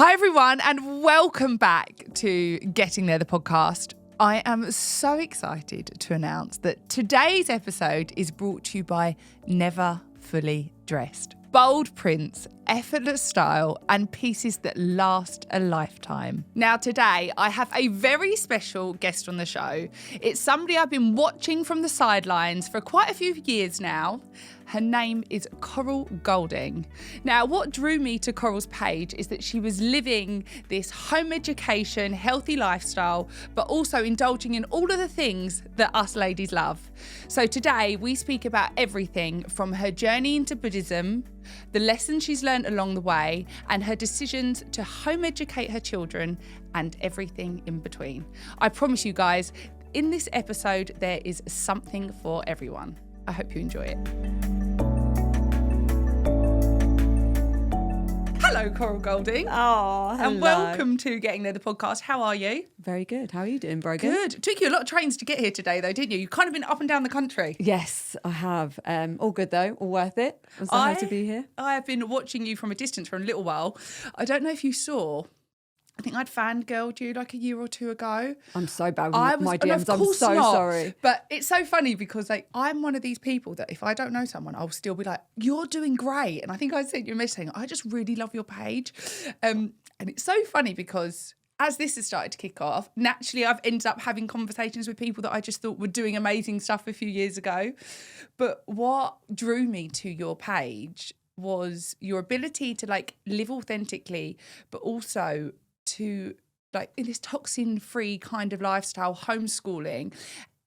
Hi everyone and welcome back to Getting There, the podcast. I am so excited to announce that today's episode is brought to you by Never Fully Dressed. Bold prints, effortless style, and pieces that last a lifetime. Now today, I have a very special guest on the show. It's somebody I've been watching from the sidelines for quite a few years now. Her name is Coral Golding. Now, what drew me to Coral's page is that she was living this home education, healthy lifestyle, but also indulging in all of the things that us ladies love. So today, we speak about everything from her journey into Buddhism, the lessons she's learned along the way, and her decisions to home educate her children, and everything in between. I promise you guys, in this episode, there is something for everyone. I hope you enjoy it. Hello, Coral Golding. Oh, hello. And welcome to Getting There, the podcast. How are you? Very good. How are you doing, Brogan? Good. It took you a lot of trains to get here today, though, didn't you? You've kind of been up and down the country. Yes, I have. All good, though. All worth it. I'm so happy to be here. I have been watching you from a distance for a little while. I don't know if you saw, I think I'd fangirled you like a year or two ago. I'm so bad with my DMs. I'm so sorry. But it's so funny because I'm one of these people that if I don't know someone, I'll still be like, you're doing great. And I think I sent you a message saying, I just really love your page. And it's so funny because as this has started to kick off, naturally I've ended up having conversations with people that I just thought were doing amazing stuff a few years ago. But what drew me to your page was your ability to live authentically, but also to in this toxin-free kind of lifestyle, homeschooling.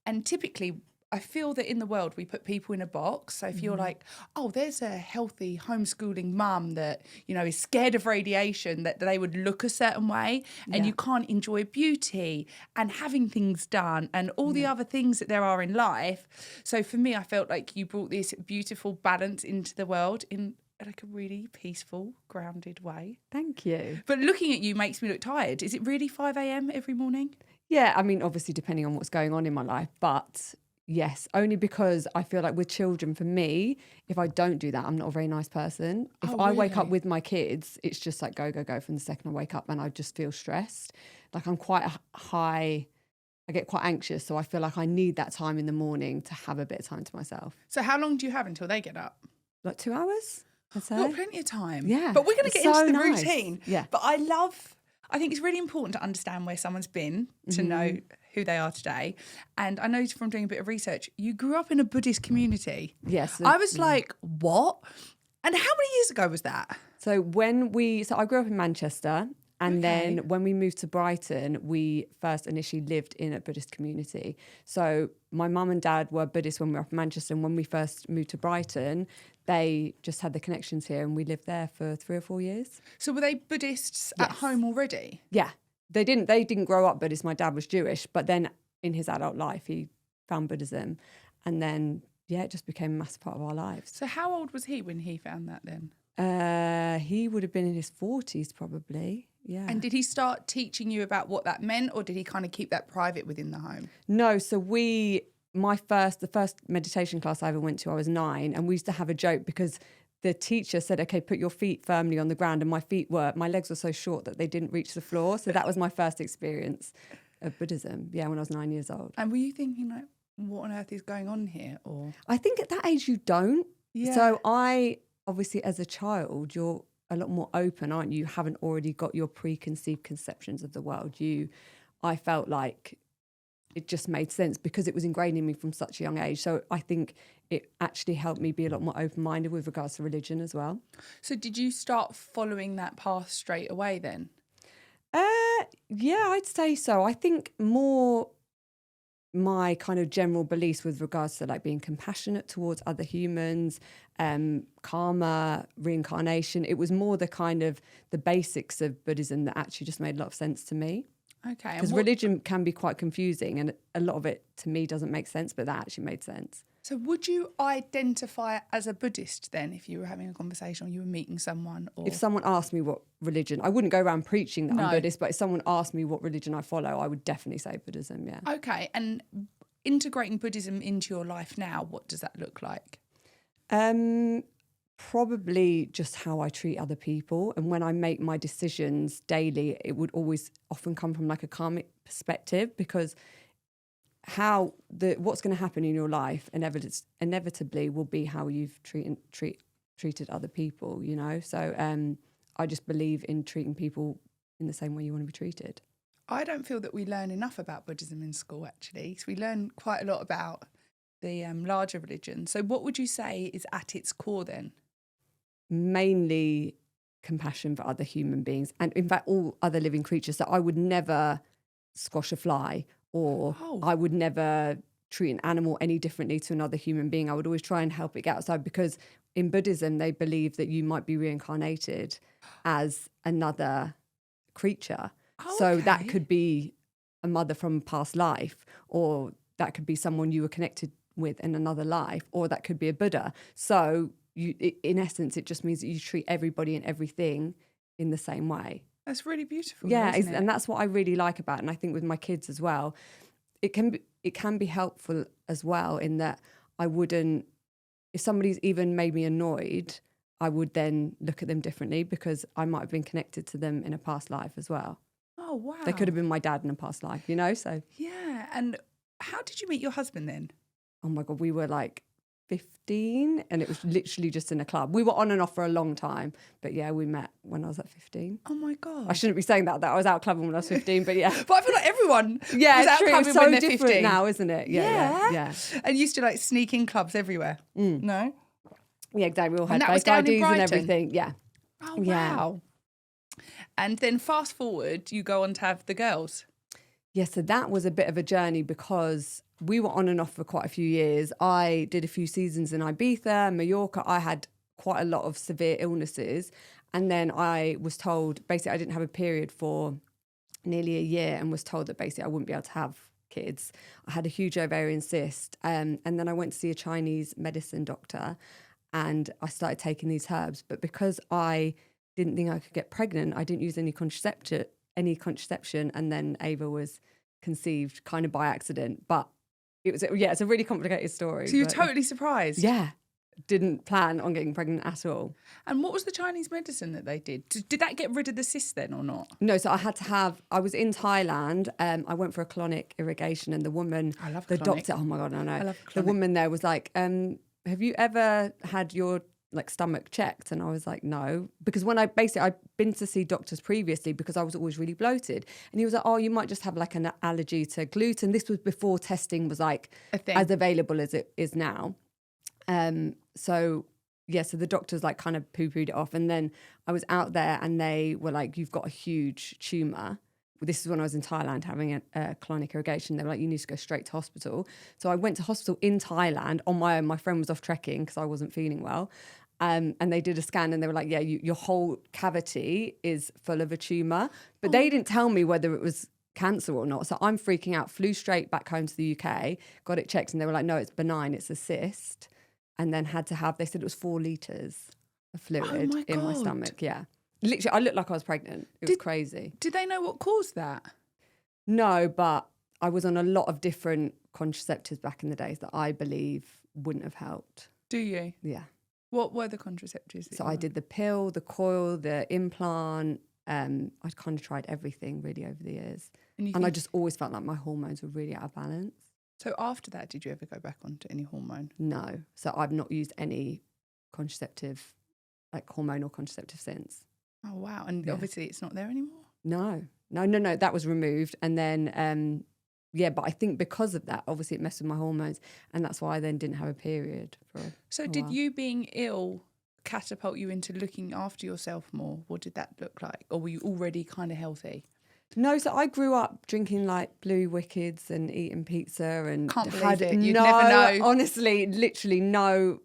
And typically I feel that in the world we put people in a box. So if you're like, oh, there's a healthy homeschooling mum that, is scared of radiation, that they would look a certain way, and you can't enjoy beauty and having things done and all the other things that there are in life. So for me, I felt like you brought this beautiful balance into the world in a really peaceful, grounded way. Thank you. But looking at you makes me look tired. Is it really 5 a.m. every morning? Yeah, I mean, obviously depending on what's going on in my life, but yes, only because I feel like with children, for me, if I don't do that, I'm not a very nice person. If I wake up with my kids, it's just like go from the second I wake up, and I just feel stressed. I'm quite I get quite anxious, so I feel like I need that time in the morning to have a bit of time to myself. So how long do you have until they get up? 2 hours, I'd say. Got plenty of time. Yeah. But we're going to get into the routine. Yeah. But I think it's really important to understand where someone's been to know who they are today. And I know from doing a bit of research, you grew up in a Buddhist community. Yes. I was like, what? And how many years ago was that? So I grew up in Manchester. And then when we moved to Brighton, we first initially lived in a Buddhist community. So my mum and dad were Buddhist when we were up in Manchester. And when we first moved to Brighton, they just had the connections here, and we lived there for 3 or 4 years. So were they Buddhists at home already? Yeah. They didn't grow up Buddhist. My dad was Jewish, but then in his adult life, he found Buddhism. And then, it just became a massive part of our lives. So how old was he when he found that then? He would have been in his 40s probably. Yeah. And did he start teaching you about what that meant, or did he kind of keep that private within the home? No, so the first meditation class I ever went to, I was 9, and we used to have a joke because the teacher said, okay, put your feet firmly on the ground, and my legs were so short that they didn't reach the floor. So that was my first experience of Buddhism, when I was 9 years old. And were you thinking what on earth is going on here? Or I think at that age you don't. Yeah. So obviously as a child, you're a lot more open, aren't you? You haven't already got your preconceived conceptions of the world. I felt like it just made sense because it was ingrained in me from such a young age. So I think it actually helped me be a lot more open-minded with regards to religion as well. So did you start following that path straight away then? Yeah, I'd say so. I think more my kind of general beliefs with regards to being compassionate towards other humans, karma, reincarnation. It was more the basics of Buddhism that actually just made a lot of sense to me. Okay. Because religion can be quite confusing, and a lot of it to me doesn't make sense, but that actually made sense. So would you identify as a Buddhist then if you were having a conversation or you were meeting someone? Or if someone asked me what religion, I wouldn't go around preaching that I'm Buddhist, but if someone asked me what religion I follow, I would definitely say Buddhism, yeah. Okay, and integrating Buddhism into your life now, what does that look like? Probably just how I treat other people. And when I make my decisions daily, it would always often come from like a karmic perspective, because what's going to happen in your life inevitably will be how you've treated other people, you know? So I just believe in treating people in the same way you want to be treated. I don't feel that we learn enough about Buddhism in school, actually. So we learn quite a lot about the larger religion. So what would you say is at its core then? Mainly compassion for other human beings, and in fact all other living creatures. So I would never squash a fly, or I would never treat an animal any differently to another human being. I would always try and help it get outside, because in Buddhism they believe that you might be reincarnated as another creature. So that could be a mother from a past life, or that could be someone you were connected with in another life, or that could be a Buddha. So in essence, it just means that you treat everybody and everything in the same way. That's really beautiful. Yeah, isn't it? And that's what I really like about it. And I think with my kids as well, it can be helpful as well, in that I wouldn't, if somebody's even made me annoyed, I would then look at them differently, because I might have been connected to them in a past life as well. Oh, wow. They could have been my dad in a past life, you know? So yeah. And how did you meet your husband then? oh my God, we were like 15, and it was literally just in a club. We were on and off for a long time, but yeah, we met when I was at 15. Oh my God. I shouldn't be saying that I was out clubbing when I was 15, but yeah. But I feel like everyone yeah, was out true. clubbing It's so when they're different 15. now, isn't it? Yeah. And used to like sneak in clubs everywhere. No? Yeah, exactly. We all And had that was fake down in IDs and Brighton? everything. Yeah. Oh, Yeah. wow. And then fast forward, you go on to have the girls. Yeah, so that was a bit of a journey, because we were on and off for quite a few years. I did a few seasons in Ibiza, Mallorca. I had quite a lot of severe illnesses. And then I was told, basically, I didn't have a period for nearly a year, and was told that basically I wouldn't be able to have kids. I had a huge ovarian cyst. And then I went to see a Chinese medicine doctor, and I started taking these herbs. But because I didn't think I could get pregnant, I didn't use any contraception. And then Ava was conceived kind of by accident. But it's a really complicated story. So you're totally surprised? Yeah. Didn't plan on getting pregnant at all. And what was the Chinese medicine that they did? Did that get rid of the cyst then or not? No, so I was in Thailand. I went for a colonic irrigation, and the woman, I love the colonic. doctor, oh my God, I know. I love The colonic. woman there was like, have you ever had your stomach checked? And I was like, no, because when I'd been to see doctors previously, because I was always really bloated, and he was like, oh, you might just have like an allergy to gluten. This was before testing was like as available as it is now. So the doctors like kind of poo-pooed it off, and then I was out there and they were like, you've got a huge tumour. This is when I was in Thailand having a colonic irrigation. They were like, you need to go straight to hospital. So I went to hospital in Thailand on my own. My friend was off trekking because I wasn't feeling well. And they did a scan, and they were like, yeah, your whole cavity is full of a tumour. But they didn't tell me whether it was cancer or not. So I'm freaking out, flew straight back home to the UK, got it checked, and they were like, no, it's benign, it's a cyst. And then they said it was 4 litres of fluid in my stomach. Yeah. Literally, I looked like I was pregnant. It was crazy. Did they know what caused that? No, but I was on a lot of different contraceptives back in the days that I believe wouldn't have helped. Do you? Yeah. What were the contraceptives? So I did the pill, the coil, the implant. I kind of tried everything really over the years. And I just always felt like my hormones were really out of balance. So after that, did you ever go back onto any hormone? No. So I've not used any contraceptive, like hormonal contraceptive since. Oh, wow. And obviously it's not there anymore? No. That was removed. And then, but I think because of that, obviously it messed with my hormones. And that's why I then didn't have a period for So a did while. you being ill catapult you into looking after yourself more? What did that look like? Or were you already kind of healthy? No, so I grew up drinking like Blue Wickeds and eating pizza and Can't believe it. You'd never know. Honestly, literally no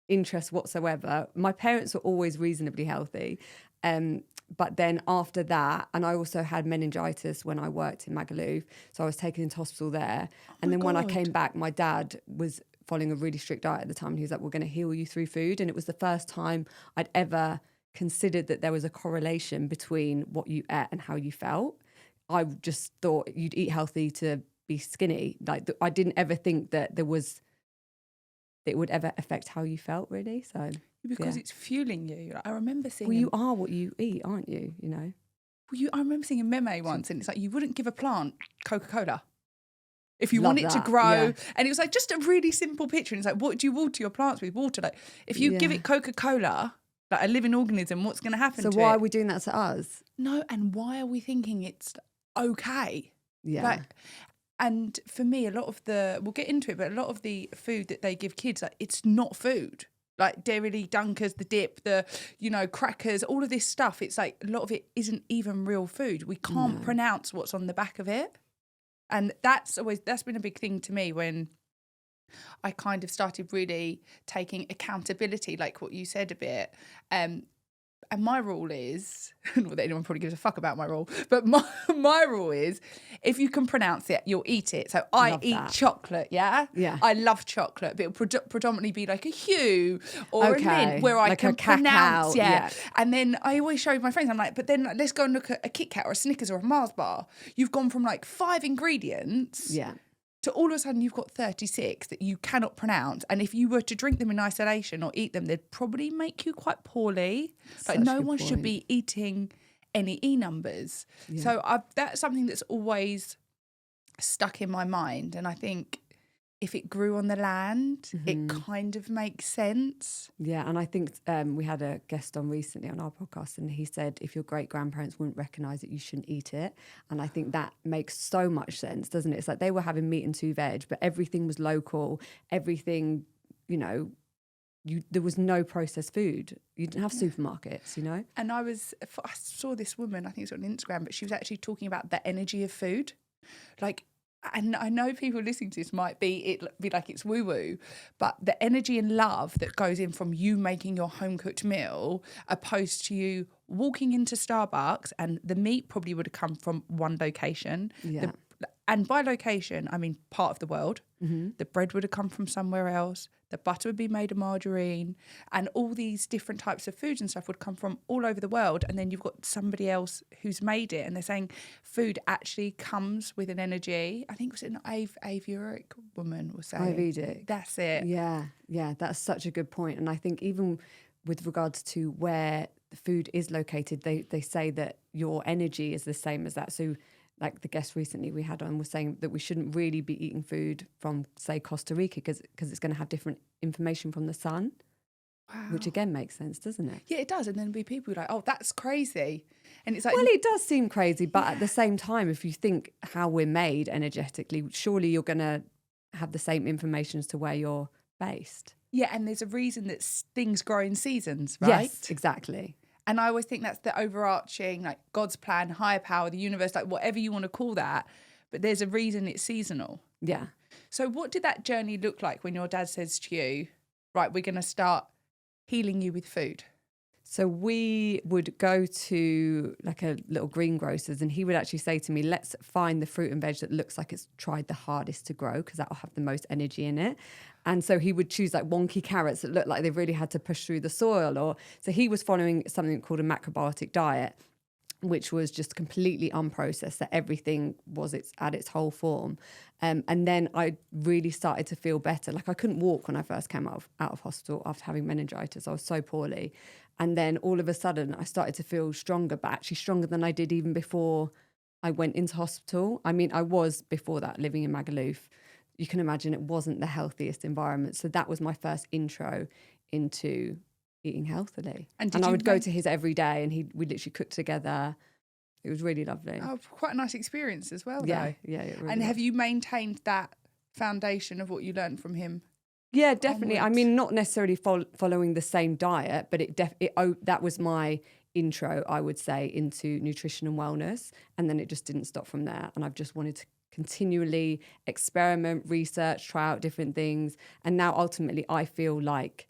interest whatsoever. My parents were always reasonably healthy. But then after that, and I also had meningitis when I worked in Magaluf, so I was taken into hospital there. And then when I came back, my dad was following a really strict diet at the time, and he was like, we're going to heal you through food. And it was the first time I'd ever considered that there was a correlation between what you ate and how you felt. I just thought you'd eat healthy to be skinny. Like I didn't ever think that it would ever affect how you felt, really. So because it's fueling you. Like, I remember seeing. Well, you are what you eat, aren't you? You know. I remember seeing a meme once, and it's like you wouldn't give a plant Coca-Cola if you Love want it to that, grow. yeah. And it was like just a really simple picture. And it's like, what do you water your plants with? Water. Like if you give it Coca-Cola, like a living organism, what's going to happen? So to why it? are we doing that to us? No, and why are we thinking it's okay? Yeah. Like, and for me, we'll get into it, but a lot of the food that they give kids, like it's not food. Like Dairy Dunkers, the dip, the, crackers, all of this stuff. It's like a lot of it isn't even real food. We can't pronounce what's on the back of it. And that's been a big thing to me when I kind of started really taking accountability, like what you said a bit. And my rule is, not that anyone probably gives a fuck about my rule, but my rule is, if you can pronounce it, you'll eat it. So I eat chocolate, yeah? Yeah. I love chocolate, but it'll predominantly be like a Hue or a Mint where I like can a cacao, pronounce, And then I always show my friends, I'm like, but then let's go and look at a Kit Kat or a Snickers or a Mars bar. You've gone from like 5 ingredients to all of a sudden you've got 36 that you cannot pronounce. And if you were to drink them in isolation or eat them, they'd probably make you quite poorly. Like no one should be eating any E numbers. Yeah. So that's something that's always stuck in my mind. And I think if it grew on the land, it kind of makes sense. Yeah, and I think we had a guest on recently on our podcast, and he said if your great-grandparents wouldn't recognise it, you shouldn't eat it. And I think that makes so much sense, doesn't it? It's like they were having meat and 2 veg, but everything was local, everything, there was no processed food. You didn't have supermarkets, And I saw this woman, I think it's on Instagram, but she was actually talking about the energy of food. Like, and I know people listening to this might be like it's woo-woo, but the energy and love that goes in from you making your home-cooked meal opposed to you walking into Starbucks, and the meat probably would have come from one location. Yeah. And by location, I mean part of the world. Mm-hmm. The bread would have come from somewhere else. The butter would be made of margarine. And all these different types of foods and stuff would come from all over the world. And then you've got somebody else who's made it. And they're saying food actually comes with an energy. I think it was an Ayurvedic woman was saying. Ayurvedic. That's it. Yeah, that's such a good point. And I think even with regards to where the food is located, they say that your energy is the same as that. So like the guest recently we had on was saying that we shouldn't really be eating food from, say, Costa Rica because it's going to have different information from the sun. Wow. Which again makes sense, doesn't it? Yeah, it does. And then there'll be people who are like, oh, that's crazy. And it's like... Well, it does seem crazy, but at the same time, if you think how we're made energetically, surely you're going to have the same information as to where you're based. Yeah, and there's a reason that things grow in seasons, right? Yes, exactly. And I always think that's the overarching, like God's plan, higher power, the universe, like whatever you want to call that. But there's a reason it's seasonal. Yeah. So what did that journey look like when your dad says to you, right, we're going to start healing you with food? So we would go to like a little greengrocer's, and he would actually say to me, let's find the fruit and veg that looks like it's tried the hardest to grow because that'll have the most energy in it. And so he would choose like wonky carrots that looked like they really had to push through the soil. So he was following something called a macrobiotic diet, which was just completely unprocessed, that everything was at its whole form. And then I really started to feel better. Like I couldn't walk when I first came out of hospital after having meningitis. I was so poorly. And then all of a sudden I started to feel stronger, but actually stronger than I did even before I went into hospital. I mean, I was before that living in Magaluf. You can imagine it wasn't the healthiest environment. So that was my first intro into eating healthily. And I would go to his every day, and we literally cooked together. It was really lovely. Oh, quite a nice experience as well, yeah, though. Yeah, it really and was. Have you maintained that foundation of what you learned from him? Yeah, definitely. Onwards? I mean, not necessarily following the same diet, but that was my intro, I would say, into nutrition and wellness. And then it just didn't stop from there. And I've just wanted to continually experiment, research, try out different things. And now ultimately I feel like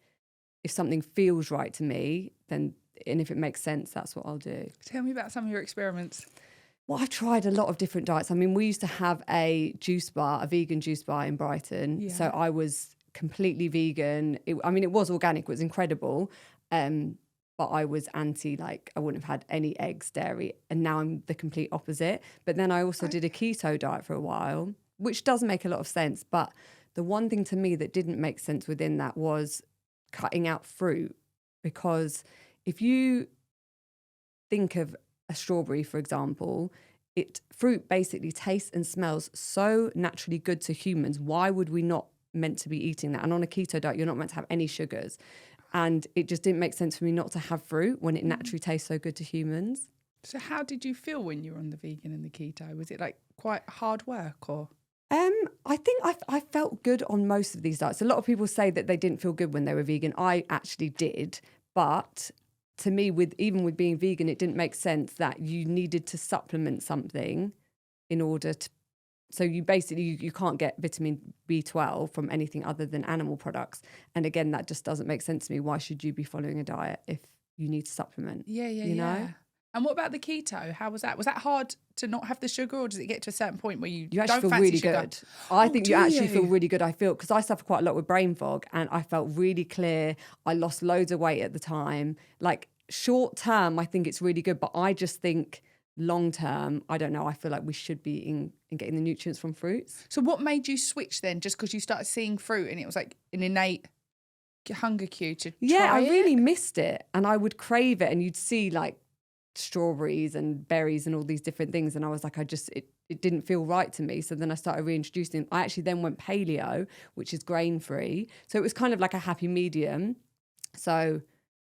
if something feels right to me, then, and if it makes sense, that's what I'll do. Tell me about some of your experiments. Well, I've tried a lot of different diets. I mean, we used to have a vegan juice bar in Brighton. Yeah. So I was completely vegan. It was organic, it was incredible. But I was anti, I wouldn't have had any eggs, dairy, and now I'm the complete opposite. But then I also did a keto diet for a while, which does make a lot of sense. But the one thing to me that didn't make sense within that was cutting out fruit. because if you think of a strawberry, for example, fruit basically tastes and smells so naturally good to humans. Why would we not meant to be eating that? And on a keto diet, you're not meant to have any sugars. And it just didn't make sense for me not to have fruit when it naturally tastes so good to humans. So how did you feel when you were on the vegan and the keto? Was it like quite hard work or? I think I felt good on most of these diets. A lot of people say that they didn't feel good when they were vegan. I actually did. But to me, even with being vegan, it didn't make sense that you needed to supplement something in order to. So you basically, you can't get vitamin B12 from anything other than animal products. And again, that just doesn't make sense to me. Why should you be following a diet if you need to supplement? Yeah. You know? And what about the keto? How was that? Was that hard to not have the sugar, or does it get to a certain point where you actually don't feel fancy really sugar? good? I think you actually feel you? really good. I feel, because I suffer quite a lot with brain fog, and I felt really clear. I lost loads of weight at the time. Like short term, I think it's really good, but I just think long term, I don't know. I feel like we should be in getting the nutrients from fruits. So what made you switch then? Just because you started seeing fruit and it was like an innate hunger cue to try I it? really missed it, and I would crave it, and you'd see like strawberries and berries and all these different things, and I was like, it didn't feel right to me. So then I started reintroducing them. I actually then went paleo, which is grain free, so it was kind of like a happy medium. So,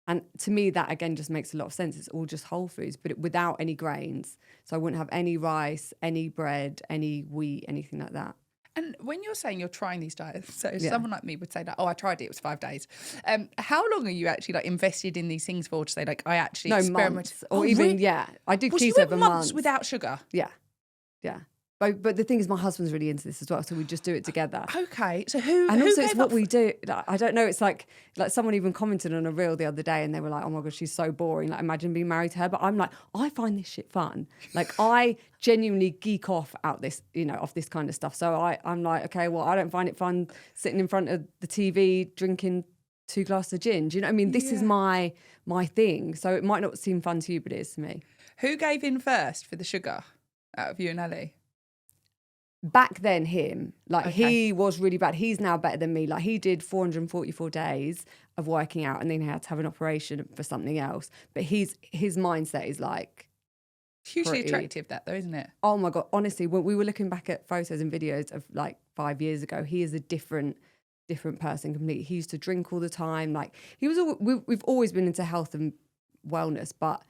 and to me that again just makes a lot of sense. It's all just whole foods, but without any grains, so I wouldn't have any rice, any bread, any wheat, anything like that. And when you're saying you're trying these diets, so someone like me would say that, I tried it was 5 days. How long are you actually like invested in these things for, to say like I actually experimented? Months, or even really? I did Well, so you keto went for months months without sugar. Yeah. But the thing is, my husband's really into this as well, so we just do it together. Okay, so who? And who also, it's gave what up we do. Like, I don't know. It's like someone even commented on a reel the other day, and they were like, "Oh my god, she's so boring. Like, imagine being married to her." But I'm like, I find this shit fun. Like, I genuinely geek off off this kind of stuff. So I'm like, okay, well, I don't find it fun sitting in front of the TV drinking 2 glasses of gin. Do you know what I mean? This is my thing. So it might not seem fun to you, but it is to me. Who gave in first for the sugar out of you and Ali? Back then, him. Like, he was really bad. He's now better than me. Like, he did 444 days of working out, and then he had to have an operation for something else. But his mindset is like hugely attractive, that though, isn't it? Oh my god! Honestly, when we were looking back at photos and videos of like 5 years ago, he is a different person completely. He used to drink all the time. Like, he was. We've always been into health and wellness, but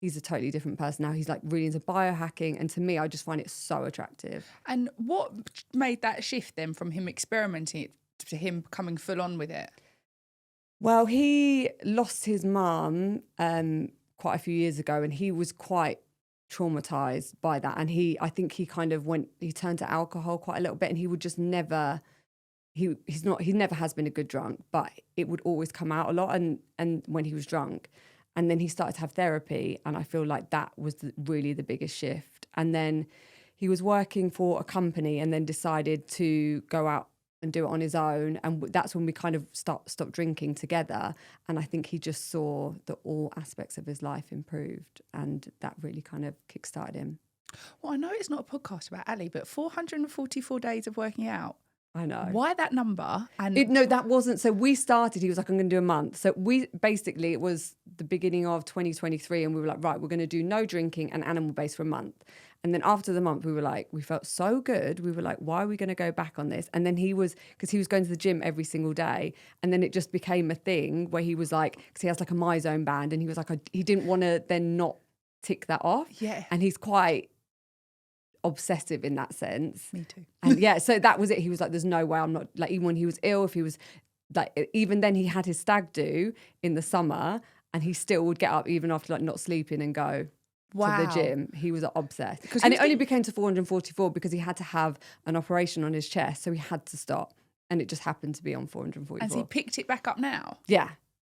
he's a totally different person now. He's like really into biohacking, and to me, I just find it so attractive. And what made that shift then from him experimenting it to him coming full on with it? Well, he lost his mum quite a few years ago, and he was quite traumatized by that. And I think he kind of he turned to alcohol quite a little bit, and he would just never. He never has been a good drunk, but it would always come out a lot, and when he was drunk. And then he started to have therapy, and I feel like that was really the biggest shift. And then he was working for a company, and then decided to go out and do it on his own. And that's when we kind of stopped drinking together. And I think he just saw that all aspects of his life improved, and that really kind of kickstarted him. Well, I know it's not a podcast about Ali, but 444 days of working out. I know. Why that number? And no, that wasn't. So we started, he was like, I'm going to do a month. So it was the beginning of 2023, and we were like, right, we're going to do no drinking and animal-based for a month. And then after the month, we were like, we felt so good. We were like, why are we going to go back on this? And then because he was going to the gym every single day. And then it just became a thing where he was like, because he has like a My Zone band, and he was like, he didn't want to then not tick that off. Yeah. And he's quite obsessive in that sense. Me too. And so that was it. He was like, there's no way I'm not, like, even when he was ill, if he was like, even then he had his stag do in the summer, and he still would get up even after like not sleeping and go to the gym. He was obsessed. And it only became to 444 because he had to have an operation on his chest, so he had to stop, and it just happened to be on 444. Has he picked it back up now? Yeah.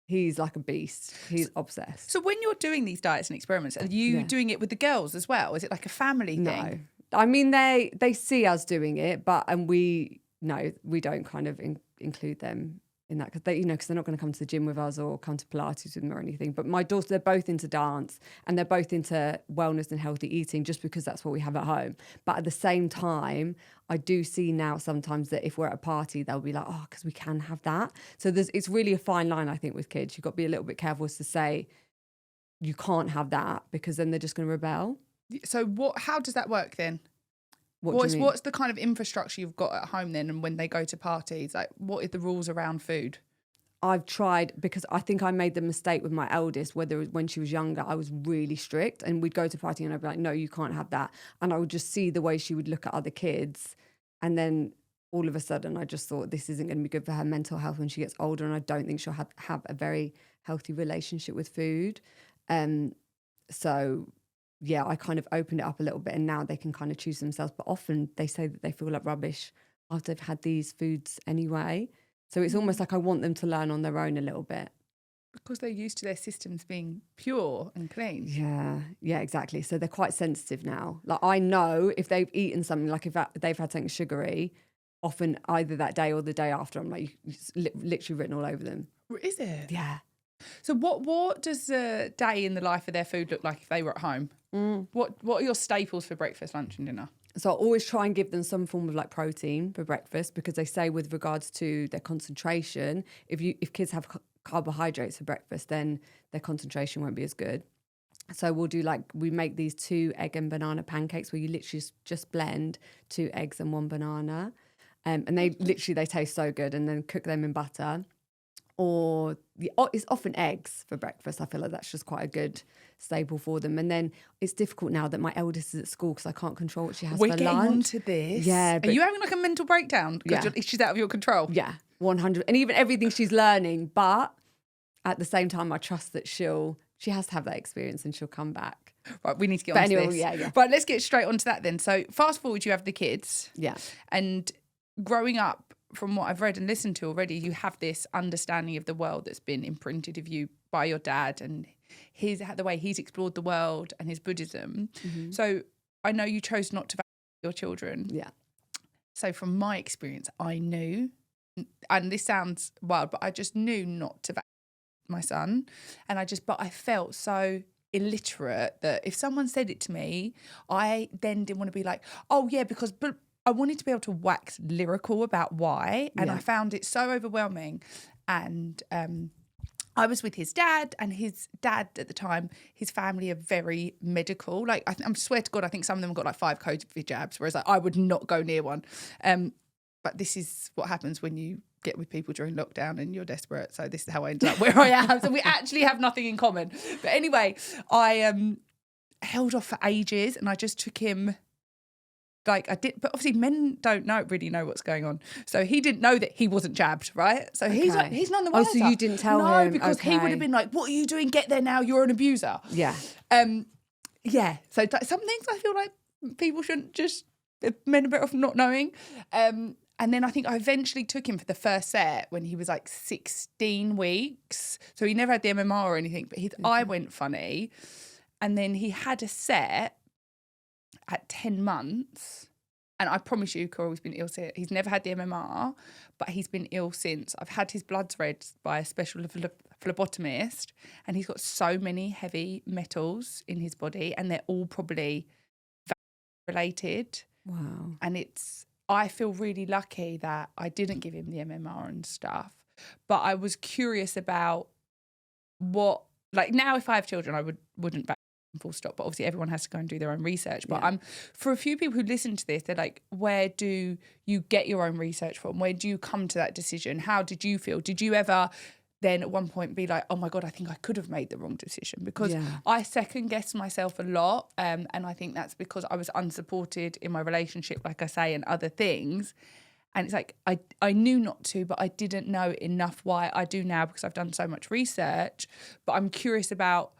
He's like a beast. He's obsessed. So when you're doing these diets and experiments, are you doing it with the girls as well? Is it like a family thing? No. I mean, they see us doing it, but we don't kind of include them in that, because because they're not going to come to the gym with us or come to Pilates with me or anything. But my daughter, they're both into dance and they're both into wellness and healthy eating, just because that's what we have at home. But at the same time, I do see now sometimes that if we're at a party, they'll be like, oh, because we can have that. So it's really a fine line, I think, with kids. You've got to be a little bit careful as to say you can't have that, because then they're just going to rebel. So how does that work then? What's the kind of infrastructure you've got at home then, and when they go to parties, like what are the rules around food? I've tried, because I think I made the mistake with my eldest, whether when she was younger, I was really strict, and we'd go to party and I'd be like, no, you can't have that. And I would just see the way she would look at other kids. And then all of a sudden I just thought, this isn't going to be good for her mental health when she gets older. And I don't think she'll have a very healthy relationship with food. So yeah, I kind of opened it up a little bit, and now they can kind of choose themselves. But often they say that they feel like rubbish after they've had these foods anyway. So it's almost like I want them to learn on their own a little bit. Because they're used to their systems being pure and clean. Yeah, exactly. So they're quite sensitive now. Like, I know if they've eaten something, like if they've had something sugary, often either that day or the day after, I'm like, it's literally written all over them. Is it? Yeah. So what does a day in the life of their food look like if they were at home? What are your staples for breakfast, lunch and dinner? So I always try and give them some form of like protein for breakfast, because they say with regards to their concentration, if kids have carbohydrates for breakfast, then their concentration won't be as good. So we make these 2 egg and banana pancakes where you literally just blend 2 eggs and 1 banana. And they taste so good, and then cook them in butter. Or it's often eggs for breakfast. I feel like that's just quite a good staple for them. And then it's difficult now that my eldest is at school, because I can't control what she has for lunch. We're getting onto this. Yeah. Are you having like a mental breakdown? Because she's out of your control. Yeah, 100. And even everything she's learning. But at the same time, I trust that she has to have that experience and she'll come back. Right, we need to get on to this. Yeah. Right, let's get straight onto that then. So fast forward, you have the kids. Yeah. And growing up, from what I've read and listened to already, you have this understanding of the world that's been imprinted of you by your dad and the way he's explored the world and his Buddhism. Mm-hmm. So I know you chose not to vaccinate your children. Yeah. So from my experience, I knew, and this sounds wild, but I just knew not to vaccinate my son. And but I felt so illiterate that if someone said it to me, I then didn't want to be like, oh yeah, but I wanted to be able to wax lyrical about why, and I found it so overwhelming. And I was with his dad, and his dad at the time, his family are very medical. Like, I swear to God, I think some of them got like 5 COVID jabs, whereas I would not go near one. But this is what happens when you get with people during lockdown and you're desperate. So this is how I ended up where I am. So we actually have nothing in common. But anyway, I held off for ages, and I just took him. Like I did, but obviously men don't really know what's going on. So he didn't know that he wasn't jabbed, right? So he's none the wiser. Oh, so you didn't tell him? No, because he would have been like, "What are you doing? Get there now! You're an abuser." Yeah. Yeah. So some things I feel like people shouldn't just. Men are better off not knowing. And then I think I eventually took him for the first set when he was like 16 weeks. So he never had the MMR or anything, but his eye went funny, and then he had a set at 10 months, and I promise you, Coral's been ill since. He's never had the MMR, but he's been ill since. I've had his bloods read by a special phlebotomist, and he's got so many heavy metals in his body, and they're all probably related. Wow. And I feel really lucky that I didn't give him the MMR and stuff, but I was curious about now if I have children, I wouldn't full stop, but obviously everyone has to go and do their own research. But for a few people who listen to this, they're like, where do you get your own research from? Where do you come to that decision? How did you feel? Did you ever then at one point be like, oh my God, I think I could have made the wrong decision? Because I second guessed myself a lot, and I think that's because I was unsupported in my relationship, like I say, and other things. And it's like I knew not to, but I didn't know enough why. I do now because I've done so much research. But I'm curious about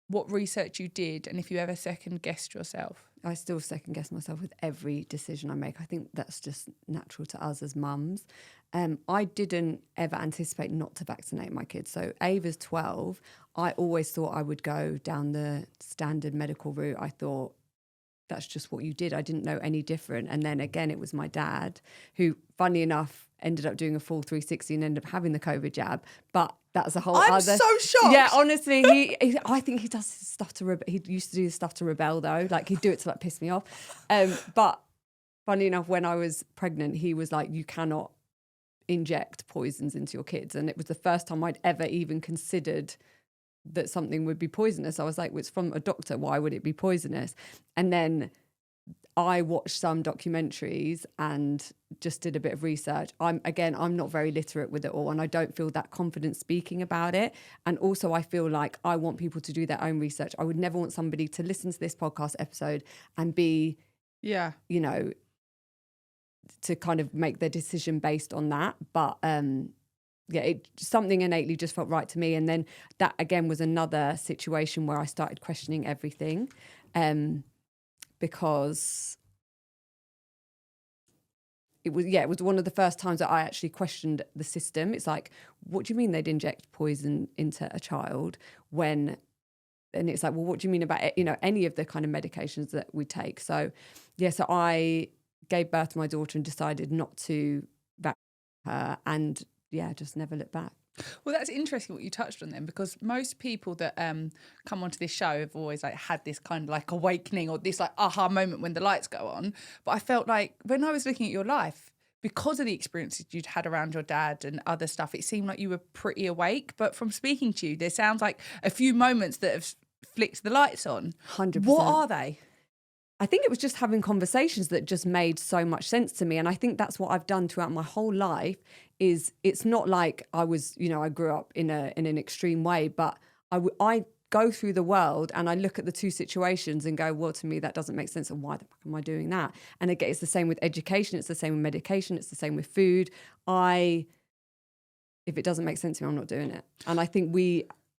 what research you did, and if you ever second guessed yourself. I still second guess myself with every decision I make. I think that's just natural to us as mums. I didn't ever anticipate not to vaccinate my kids. So Ava's 12. I always thought I would go down the standard medical route. I thought that's just what you did. I didn't know any different. And then again, it was my dad who, funny enough, ended up doing a full 360 and ended up having the COVID jab. But that's a whole I'm other... so shocked. Yeah, honestly, I think he does stuff to... He used to do stuff to rebel, though. Like, he'd do it to, like, piss me off. But funny enough, when I was pregnant, he was like, you cannot inject poisons into your kids. And it was the first time I'd ever even considered that something would be poisonous. I was like, well, it's from a doctor. Why would it be poisonous? And then I watched some documentaries and just did a bit of research. I'm not very literate with it all, and I don't feel that confident speaking about it. And also I feel like I want people to do their own research. I would never want somebody to listen to this podcast episode and be, you know, to kind of make their decision based on that. But something innately just felt right to me. And then that again was another situation where I started questioning everything. Because it was one of the first times that I actually questioned the system. It's like, what do you mean they'd inject poison into a child and it's like, well, what do you mean about, you know, any of the kind of medications that we take? So I gave birth to my daughter and decided not to vaccinate her and just never looked back. Well, that's interesting what you touched on then, because most people that come onto this show have always like had this kind of like awakening or this like aha moment when the lights go on. But I felt like when I was looking at your life, because of the experiences you'd had around your dad and other stuff, it seemed like you were pretty awake. But from speaking to you, there sounds like a few moments that have flicked the lights on. 100%. What are they? I think it was just having conversations that just made so much sense to me. And I think that's what I've done throughout my whole life. Is it's not like I was, you know, I grew up in an extreme way, but I go through the world and I look at the two situations and go, well, to me, that doesn't make sense. And why the fuck am I doing that? And again, it's the same with education. It's the same with medication. It's the same with food. If it doesn't make sense to me, I'm not doing it. And I think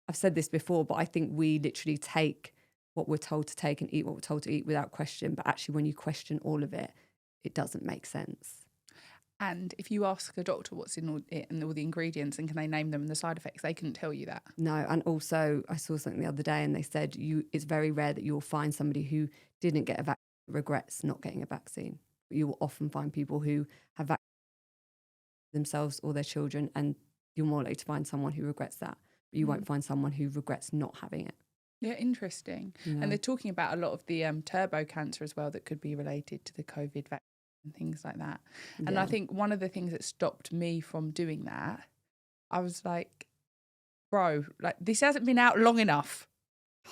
I've said this before, but I think we literally take what we're told to take and eat what we're told to eat without question. But actually, when you question all of it, it doesn't make sense. And if you ask a doctor what's in it and all the ingredients and can they name them and the side effects, they couldn't tell you that. No, and also I saw something the other day and they said it's very rare that you'll find somebody who didn't get a vaccine regrets not getting a vaccine. You will often find people who have vaccinated themselves or their children, and you're more likely to find someone who regrets that. But you won't find someone who regrets not having it. Yeah, interesting. You know? And they're talking about a lot of the turbo cancer as well that could be related to the COVID vaccine and things like that. And I think one of the things that stopped me from doing that, I was like, bro, like this hasn't been out long enough.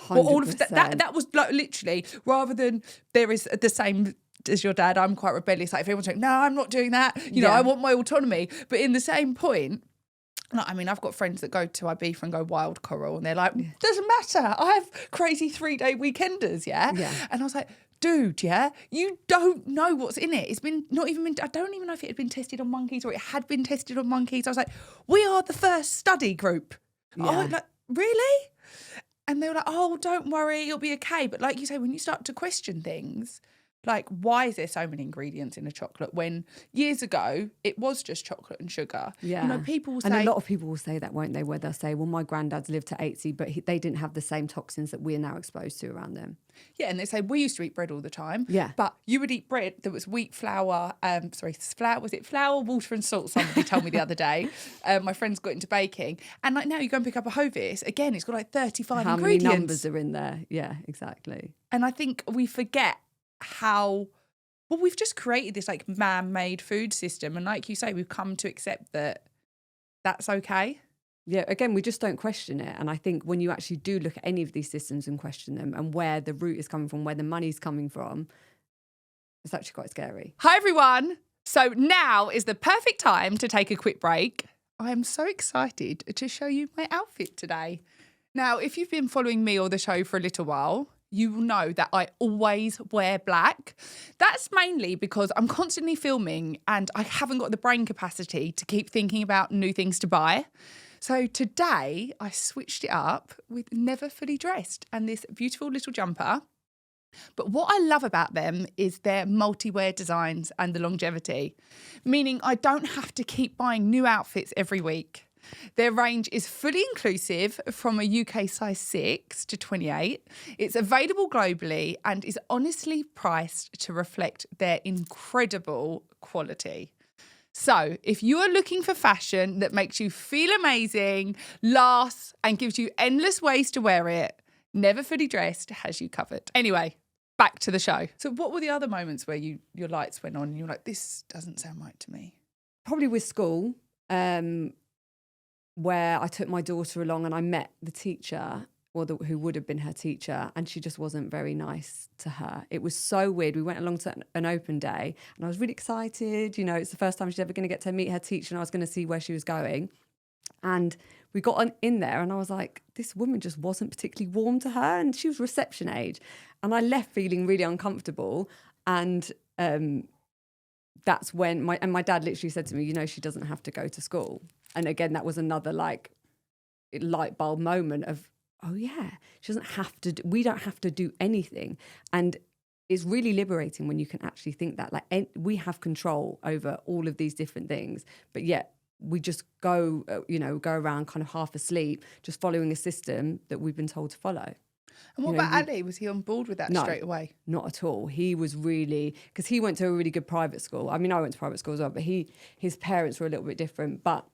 100%. Well, all of that was like, literally, rather than there is the same as your dad, I'm quite rebellious. Like if everyone's like, no, I'm not doing that. You know, I want my autonomy. But in the same point, like, I mean, I've got friends that go to Ibiza and go wild coral and they're like, doesn't matter. I have crazy 3-day weekenders, yeah? And I was like, dude, you don't know what's in it. It's been I don't even know if it had been tested on monkeys or it had been tested on monkeys. I was like, we are the first study group. Oh, like, really? And they were like, oh, don't worry, it'll be okay. But like you say, when you start to question things, like, why is there so many ingredients in a chocolate when years ago it was just chocolate and sugar? Yeah. You know, people will say... And a lot of people will say that, won't they? Where they'll say, well, my granddad's lived to 80, but they didn't have the same toxins that we're now exposed to around them. Yeah, and they say, we used to eat bread all the time. Yeah. But you would eat bread that was wheat flour, was it flour, water and salt? Somebody told me the other day. My friends got into baking. And like now you go and pick up a Hovis, again, it's got like 35 ingredients. How many numbers are in there? Yeah, exactly. And I think we forget we've just created this like man-made food system, and like you say, we've come to accept that that's okay. Yeah, again, we just don't question it. And I think when you actually do look at any of these systems and question them and where the root is coming from, where the money's coming from, it's actually quite scary. Hi everyone, so now is the perfect time to take a quick break. I am so excited to show you my outfit today. Now, if you've been following me or the show for a little while, you will know that I always wear black. That's mainly because I'm constantly filming and I haven't got the brain capacity to keep thinking about new things to buy. So today I switched it up with Never Fully Dressed and this beautiful little jumper. But what I love about them is their multi-wear designs and the longevity, meaning I don't have to keep buying new outfits every week. Their range is fully inclusive from a UK size 6 to 28. It's available globally and is honestly priced to reflect their incredible quality. So if you are looking for fashion that makes you feel amazing, lasts, and gives you endless ways to wear it, Never Fully Dressed has you covered. Anyway, back to the show. So what were the other moments where your lights went on and you were like, this doesn't sound right to me? Probably with school, where I took my daughter along and I met the teacher, or who would have been her teacher, and she just wasn't very nice to her. It was so weird. We went along to an open day and I was really excited. You know, it's the first time she's ever going to get to meet her teacher and I was going to see where she was going. And we got in there and I was like, this woman just wasn't particularly warm to her, and she was reception age. And I left feeling really uncomfortable. And that's when my dad literally said to me, you know, she doesn't have to go to school. And again, that was another like light bulb moment of, oh yeah, she doesn't have to, we don't have to do anything. And it's really liberating when you can actually think that, like, we have control over all of these different things, but yet we just go around kind of half asleep, just following a system that we've been told to follow. And what about Ali? Was he on board with that straight away? Not at all. He was really, because he went to a really good private school. I mean, I went to private school as well, but his parents were a little bit different, but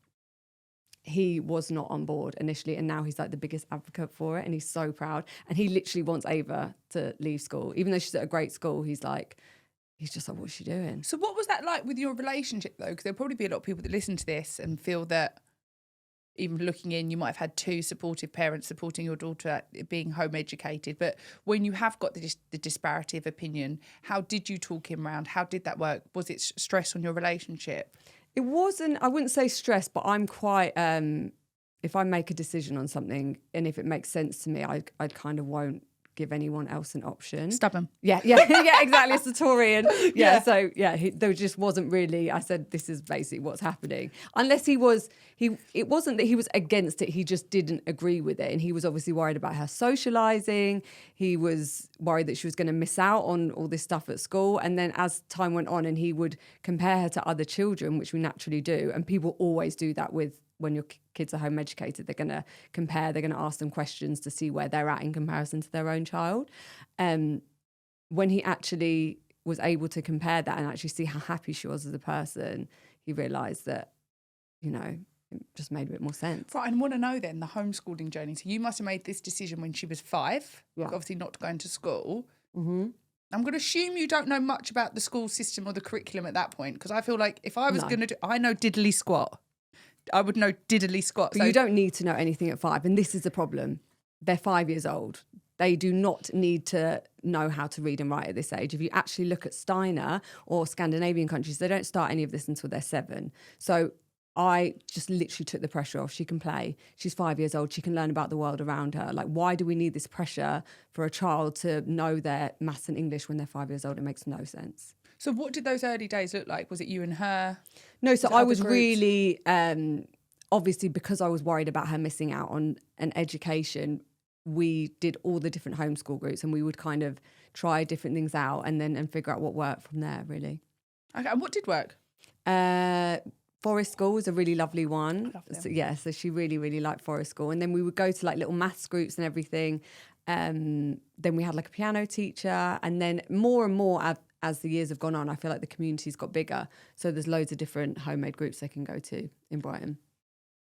he was not on board initially, and now he's like the biggest advocate for it, and he's so proud. And he literally wants Ava to leave school, even though she's at a great school. He's just like, what's she doing? So what was that like with your relationship though? Because there'll probably be a lot of people that listen to this and feel that, even looking in, you might have had two supportive parents supporting your daughter being home educated. But when you have got the disparity of opinion, how did you talk him around? How did that work? Was it stress on your relationship? It wasn't, I wouldn't say stress, but I'm quite, if I make a decision on something and if it makes sense to me, I kind of won't give anyone else an option. Stubborn. Yeah, exactly. It's a Taurian. Yeah. So there just wasn't really, I said, this is basically what's happening. Unless it wasn't that he was against it, he just didn't agree with it. And he was obviously worried about her socializing. He was worried that she was going to miss out on all this stuff at school. And then as time went on and he would compare her to other children, which we naturally do. And people always do that when your kids are home educated, they're going to compare, they're going to ask them questions to see where they're at in comparison to their own child. When he actually was able to compare that and actually see how happy she was as a person, he realised that, you know, it just made a bit more sense. Right, and I want to know then the homeschooling journey. So you must have made this decision when she was 5, obviously not going to school. Mm-hmm. I'm going to assume you don't know much about the school system or the curriculum at that point, because I feel like if I was going to I know diddly squat. I would know diddly squat. But you don't need to know anything at 5. And this is the problem. They're 5 years old. They do not need to know how to read and write at this age. If you actually look at Steiner or Scandinavian countries, they don't start any of this until they're 7. So I just literally took the pressure off. She can play. She's 5 years old. She can learn about the world around her. Like, why do we need this pressure for a child to know their maths and English when they're 5 years old? It makes no sense. So what did those early days look like? Was it you and her? No, so I was really, obviously, because I was worried about her missing out on an education, we did all the different homeschool groups and we would kind of try different things out and figure out what worked from there, really. Okay, and what did work? Forest School was a really lovely one. So she really, really liked Forest School. And then we would go to like little maths groups and everything. Then we had like a piano teacher. And then more and more as the years have gone on, I feel like the community's got bigger. So there's loads of different homemade groups they can go to in Brighton.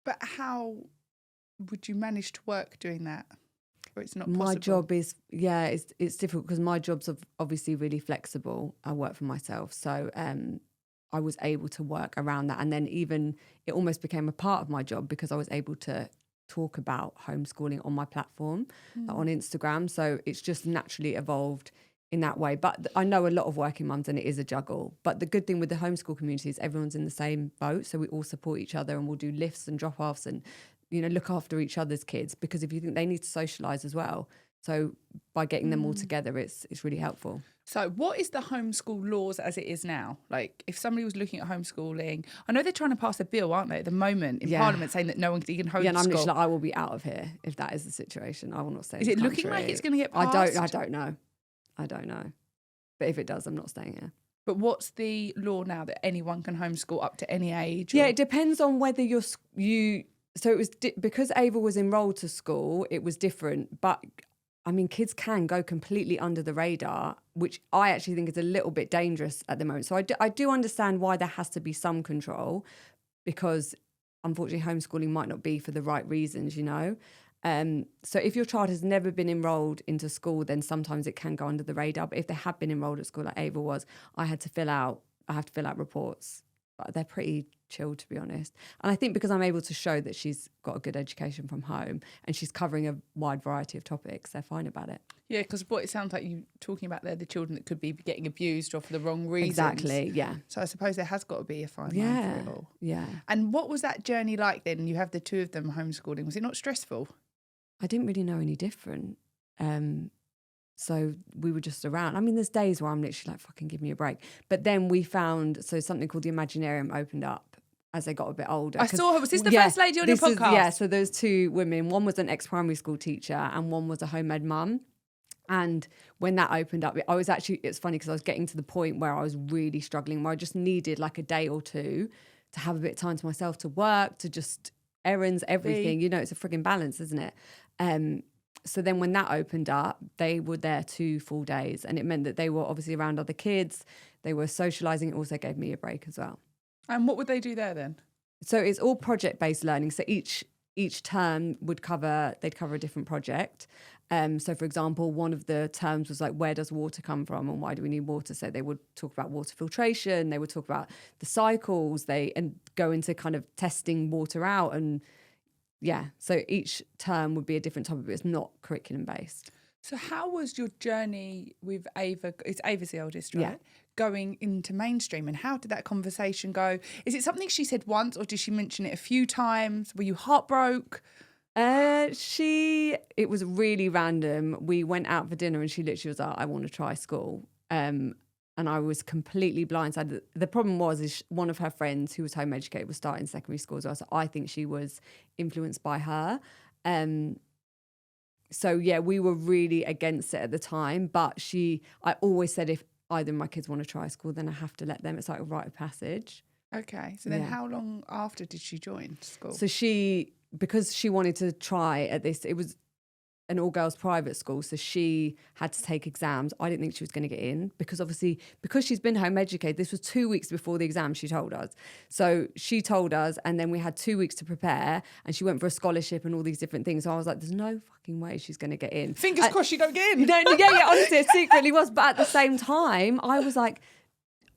But how would you manage to work doing that? Or it's not possible? My job is, it's difficult because my job's obviously really flexible. I work for myself. So I was able to work around that. And then even it almost became a part of my job because I was able to talk about homeschooling on my platform, on Instagram. So it's just naturally evolved in that way. But I know a lot of working mums and it is a juggle. But the good thing with the homeschool community is everyone's in the same boat. So we all support each other and we'll do lifts and drop-offs and, you know, look after each other's kids, because if you think they need to socialise as well. So by getting them all together, it's really helpful. So what is the homeschool laws as it is now? Like if somebody was looking at homeschooling, I know they're trying to pass a bill, aren't they, at the moment in Parliament saying that no one can homeschool. Yeah, and I'm literally like, I will be out of here if that is the situation. I will not stay in the country. Is it looking like it's going to get passed? I don't know. But if it does, I'm not staying here. But what's the law now that anyone can homeschool up to any age? Yeah, it depends on whether so it was because Ava was enrolled to school, it was different. But I mean, kids can go completely under the radar, which I actually think is a little bit dangerous at the moment. So I do understand why there has to be some control, because unfortunately homeschooling might not be for the right reasons, you know. So if your child has never been enrolled into school, then sometimes it can go under the radar. But if they have been enrolled at school, like Ava was, I have to fill out reports. But they're pretty chill, to be honest. And I think because I'm able to show that she's got a good education from home and she's covering a wide variety of topics, they're fine about it. Yeah, because what it sounds like you talking about there, the children that could be getting abused or for the wrong reasons. Exactly, yeah. So I suppose there has got to be a fine line for it all. Yeah. And what was that journey like then? You have the two of them homeschooling. Was it not stressful? I didn't really know any different. So we were just around. I mean, there's days where I'm literally like, fucking give me a break. But then we found, so something called the Imaginarium opened up as they got a bit older. I saw her. Was this the first lady on your podcast? Yeah, so there's two women. One was an ex-primary school teacher and one was a home ed mum. And when that opened up, it's funny because I was getting to the point where I was really struggling, where I just needed like a day or two to have a bit of time to myself, to work, to just errands, everything. You know, it's a frigging balance, isn't it? So then when that opened up, they were there 2 full days. And it meant that they were obviously around other kids. They were socialising. It also gave me a break as well. And what would they do there then? So it's all project-based learning. So each term they'd cover a different project. So for example, one of the terms was like, where does water come from and why do we need water? So they would talk about water filtration. They would talk about the cycles. And go into kind of testing water out and yeah, so each term would be a different topic, but it's not curriculum based. So how was your journey with Ava? It's Ava's the oldest, right? Yeah. Going into mainstream, and how did that conversation go? Is it something she said once or did she mention it a few times? Were you heartbroken? It was really random. We went out for dinner and she literally was like, I want to try school. And I was completely blindsided. The problem is one of her friends who was home educated was starting secondary school as well. So I think she was influenced by her. So yeah, we were really against it at the time. But I always said if either of my kids want to try school, then I have to let them. It's like a rite of passage. Okay. So then how long after did she join school? So because she wanted to try at this, it was an all-girls private school, so she had to take exams. I didn't think she was going to get in because she's been home educated, this was 2 weeks before the exam, she told us. So she told us, and then we had 2 weeks to prepare, and she went for a scholarship and all these different things. So I was like, there's no fucking way she's going to get in. Fingers crossed she don't get in. Yeah, honestly, it secretly was. But at the same time, I was like,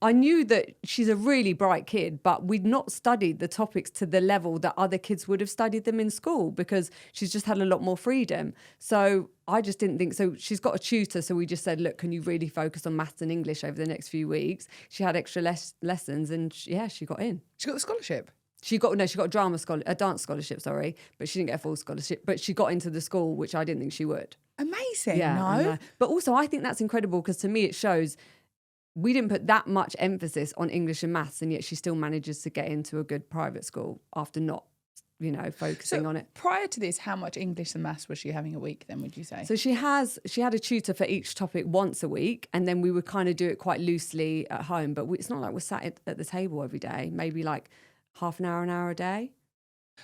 I knew that she's a really bright kid, but we'd not studied the topics to the level that other kids would have studied them in school because she's just had a lot more freedom. So I just didn't think, so she's got a tutor. So we just said, look, can you really focus on maths and English over the next few weeks? She had extra lessons and she got in. She got the scholarship? She got a dance scholarship, sorry, but she didn't get a full scholarship, but she got into the school, which I didn't think she would. Amazing, yeah, no? But also I think that's incredible because to me it shows we didn't put that much emphasis on English and maths, and yet she still manages to get into a good private school after not, focusing on it. Prior to this, how much English and maths was she having a week then, would you say? So she had a tutor for each topic once a week, and then we would kind of do it quite loosely at home, but it's not like we're sat at the table every day, maybe like half an hour a day.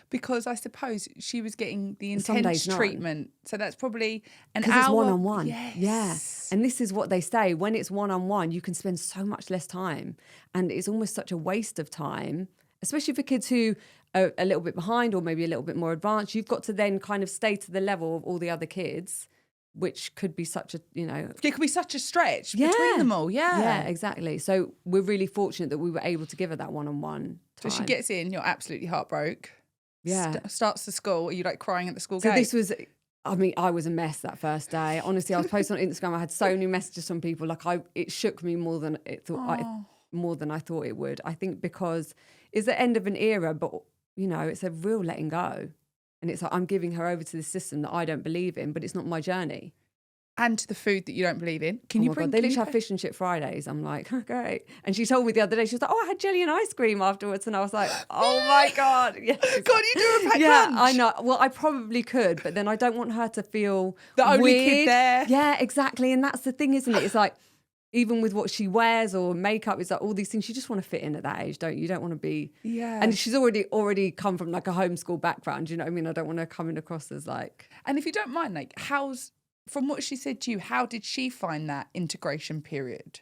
Because I suppose she was getting the intense treatment. So that's probably an hour. Because it's one-on-one. Yes. Yeah. And this is what they say. When it's one-on-one, you can spend so much less time. And it's almost such a waste of time, especially for kids who are a little bit behind or maybe a little bit more advanced. You've got to then kind of stay to the level of all the other kids, which could be such a, It could be such a stretch between them all, yeah. Yeah, exactly. So we're really fortunate that we were able to give her that one-on-one time. So she gets in, you're absolutely heartbroken. Yeah. Starts the school. Are you like crying at the school gate? So this was, I was a mess that first day. Honestly, I was posting on Instagram. I had so many messages from people. It shook me more than I thought it would. I think because it's the end of an era, but it's a real letting go. And it's like, I'm giving her over to the system that I don't believe in, but it's not my journey. And to the food that you don't believe in. Can you bring? They literally have fish and chip Fridays. I'm like, oh, great. And she told me the other day, she was like, I had jelly and ice cream afterwards. And I was like, oh my God. Yeah. God, you do a packed lunch. Yeah, I know. Well, I probably could, but then I don't want her to feel the only weird. Kid there. Yeah, exactly. And that's the thing, isn't it? It's like, even with what she wears or makeup, it's like all these things, you just want to fit in at that age, don't you? You don't want to be... Yeah. And she's already come from like a homeschool background, you know what I mean? I don't want her coming across as like... And if you don't mind, like, how's from what she said to you, how did she find that integration period?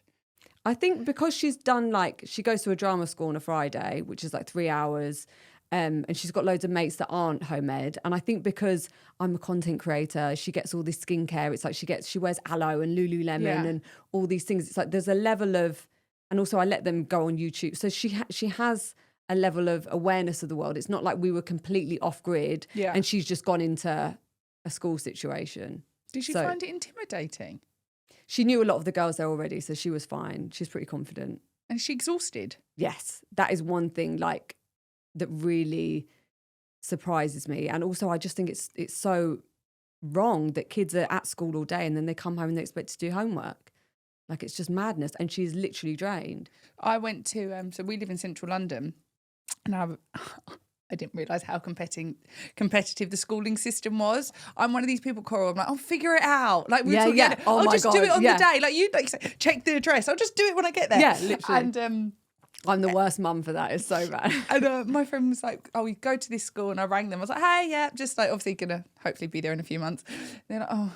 I think because she's done she goes to a drama school on a Friday, which is 3 hours. And she's got loads of mates that aren't home ed. And I think because I'm a content creator, she gets all this skincare. It's she wears aloe and Lululemon and all these things. It's there's a level of, and also I let them go on YouTube. So she has a level of awareness of the world. It's not like we were completely off grid and she's just gone into a school situation. Did she find it intimidating? She knew a lot of the girls there already, so she was fine. She's pretty confident. And is she exhausted? Yes, that is one thing that really surprises me. And also I just think it's so wrong that kids are at school all day and then they come home and they expect to do homework. It's just madness. And she's literally drained. I went to, so we live in central London, and I didn't realise how competitive the schooling system was. I'm one of these people, Coral, I'm I'll figure it out. I'll just do it on the day. You check the address. I'll just do it when I get there. Yeah, literally. And I'm the worst mum for that. It's so bad. And my friend was we go to this school, and I rang them. I was hey, yeah, just obviously gonna hopefully be there in a few months. They're like,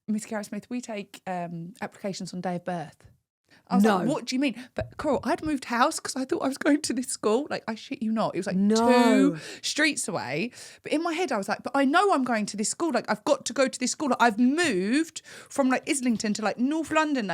Miss Garrett Smith, we take applications on day of birth. I was what do you mean? But Coral, I'd moved house because I thought I was going to this school. I shit you not. It was 2 streets away. But in my head, I was but I know I'm going to this school. I've got to go to this school. I've moved from Islington to North London.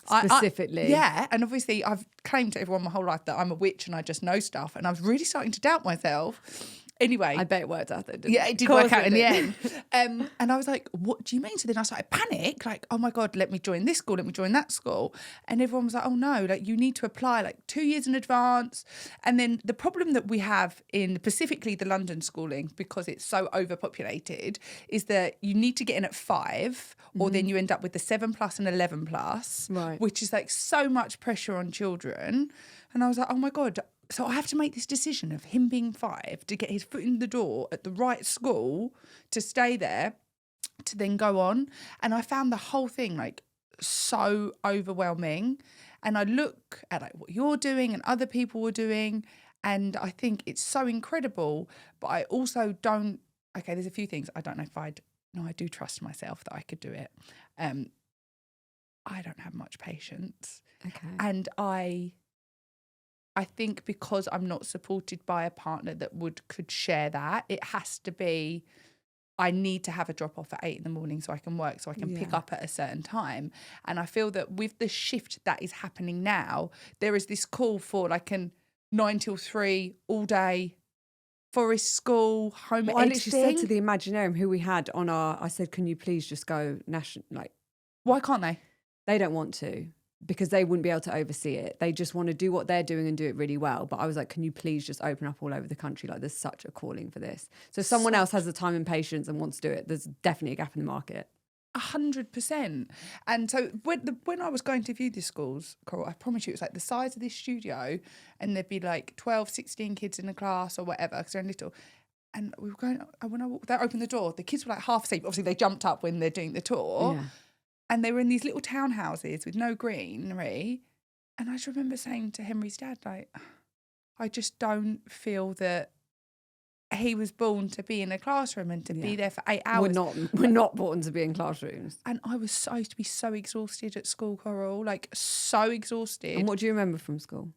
Specifically. And obviously I've claimed to everyone my whole life that I'm a witch and I just know stuff. And I was really starting to doubt myself. Anyway. I bet it worked out though, didn't it? Yeah, it did work out in the end. And I was what do you mean? So then I started panic, oh my God, let me join this school, let me join that school. And everyone was oh no, you need to apply 2 years in advance. And then the problem that we have in specifically the London schooling, because it's so overpopulated, is that you need to get in at 5 or then you end up with the 7+ and 11+, which is so much pressure on children. And I was oh my God, so I have to make this decision of him being 5 to get his foot in the door at the right school, to stay there, to then go on. And I found the whole thing so overwhelming. And I look at what you're doing and other people were doing, and I think it's so incredible. But I also don't, there's a few things I don't know if I do trust myself that I could do it. I don't have much patience. Okay. And I think because I'm not supported by a partner that could share that, it has to be, I need to have a drop off at 8 a.m. so I can work, so I can pick up at a certain time. And I feel that with the shift that is happening now, there is this call for an 9 till 3 all day forest school, home ed I literally thing. said to the Imaginarium who we had on I said, can you please just go national? Why can't they? They don't want to, because they wouldn't be able to oversee it. They just want to do what they're doing and do it really well. But I was can you please just open up all over the country? There's such a calling for this. So if someone else has the time and patience and wants to do it, there's definitely a gap in the market. 100%. And so when I was going to view the schools, Coral, I promise you, it was the size of this studio, and there'd be 12, 16 kids in a class or whatever, because they're little. And we were going, when they opened the door, the kids were half asleep. Obviously, they jumped up when they're doing the tour. Yeah. And they were in these little townhouses with no greenery. And I just remember saying to Henry's dad, I just don't feel that he was born to be in a classroom and to be there for 8 hours. We're not born to be in classrooms. And I was supposed to be so exhausted at school, Coral, so exhausted. And what do you remember from school?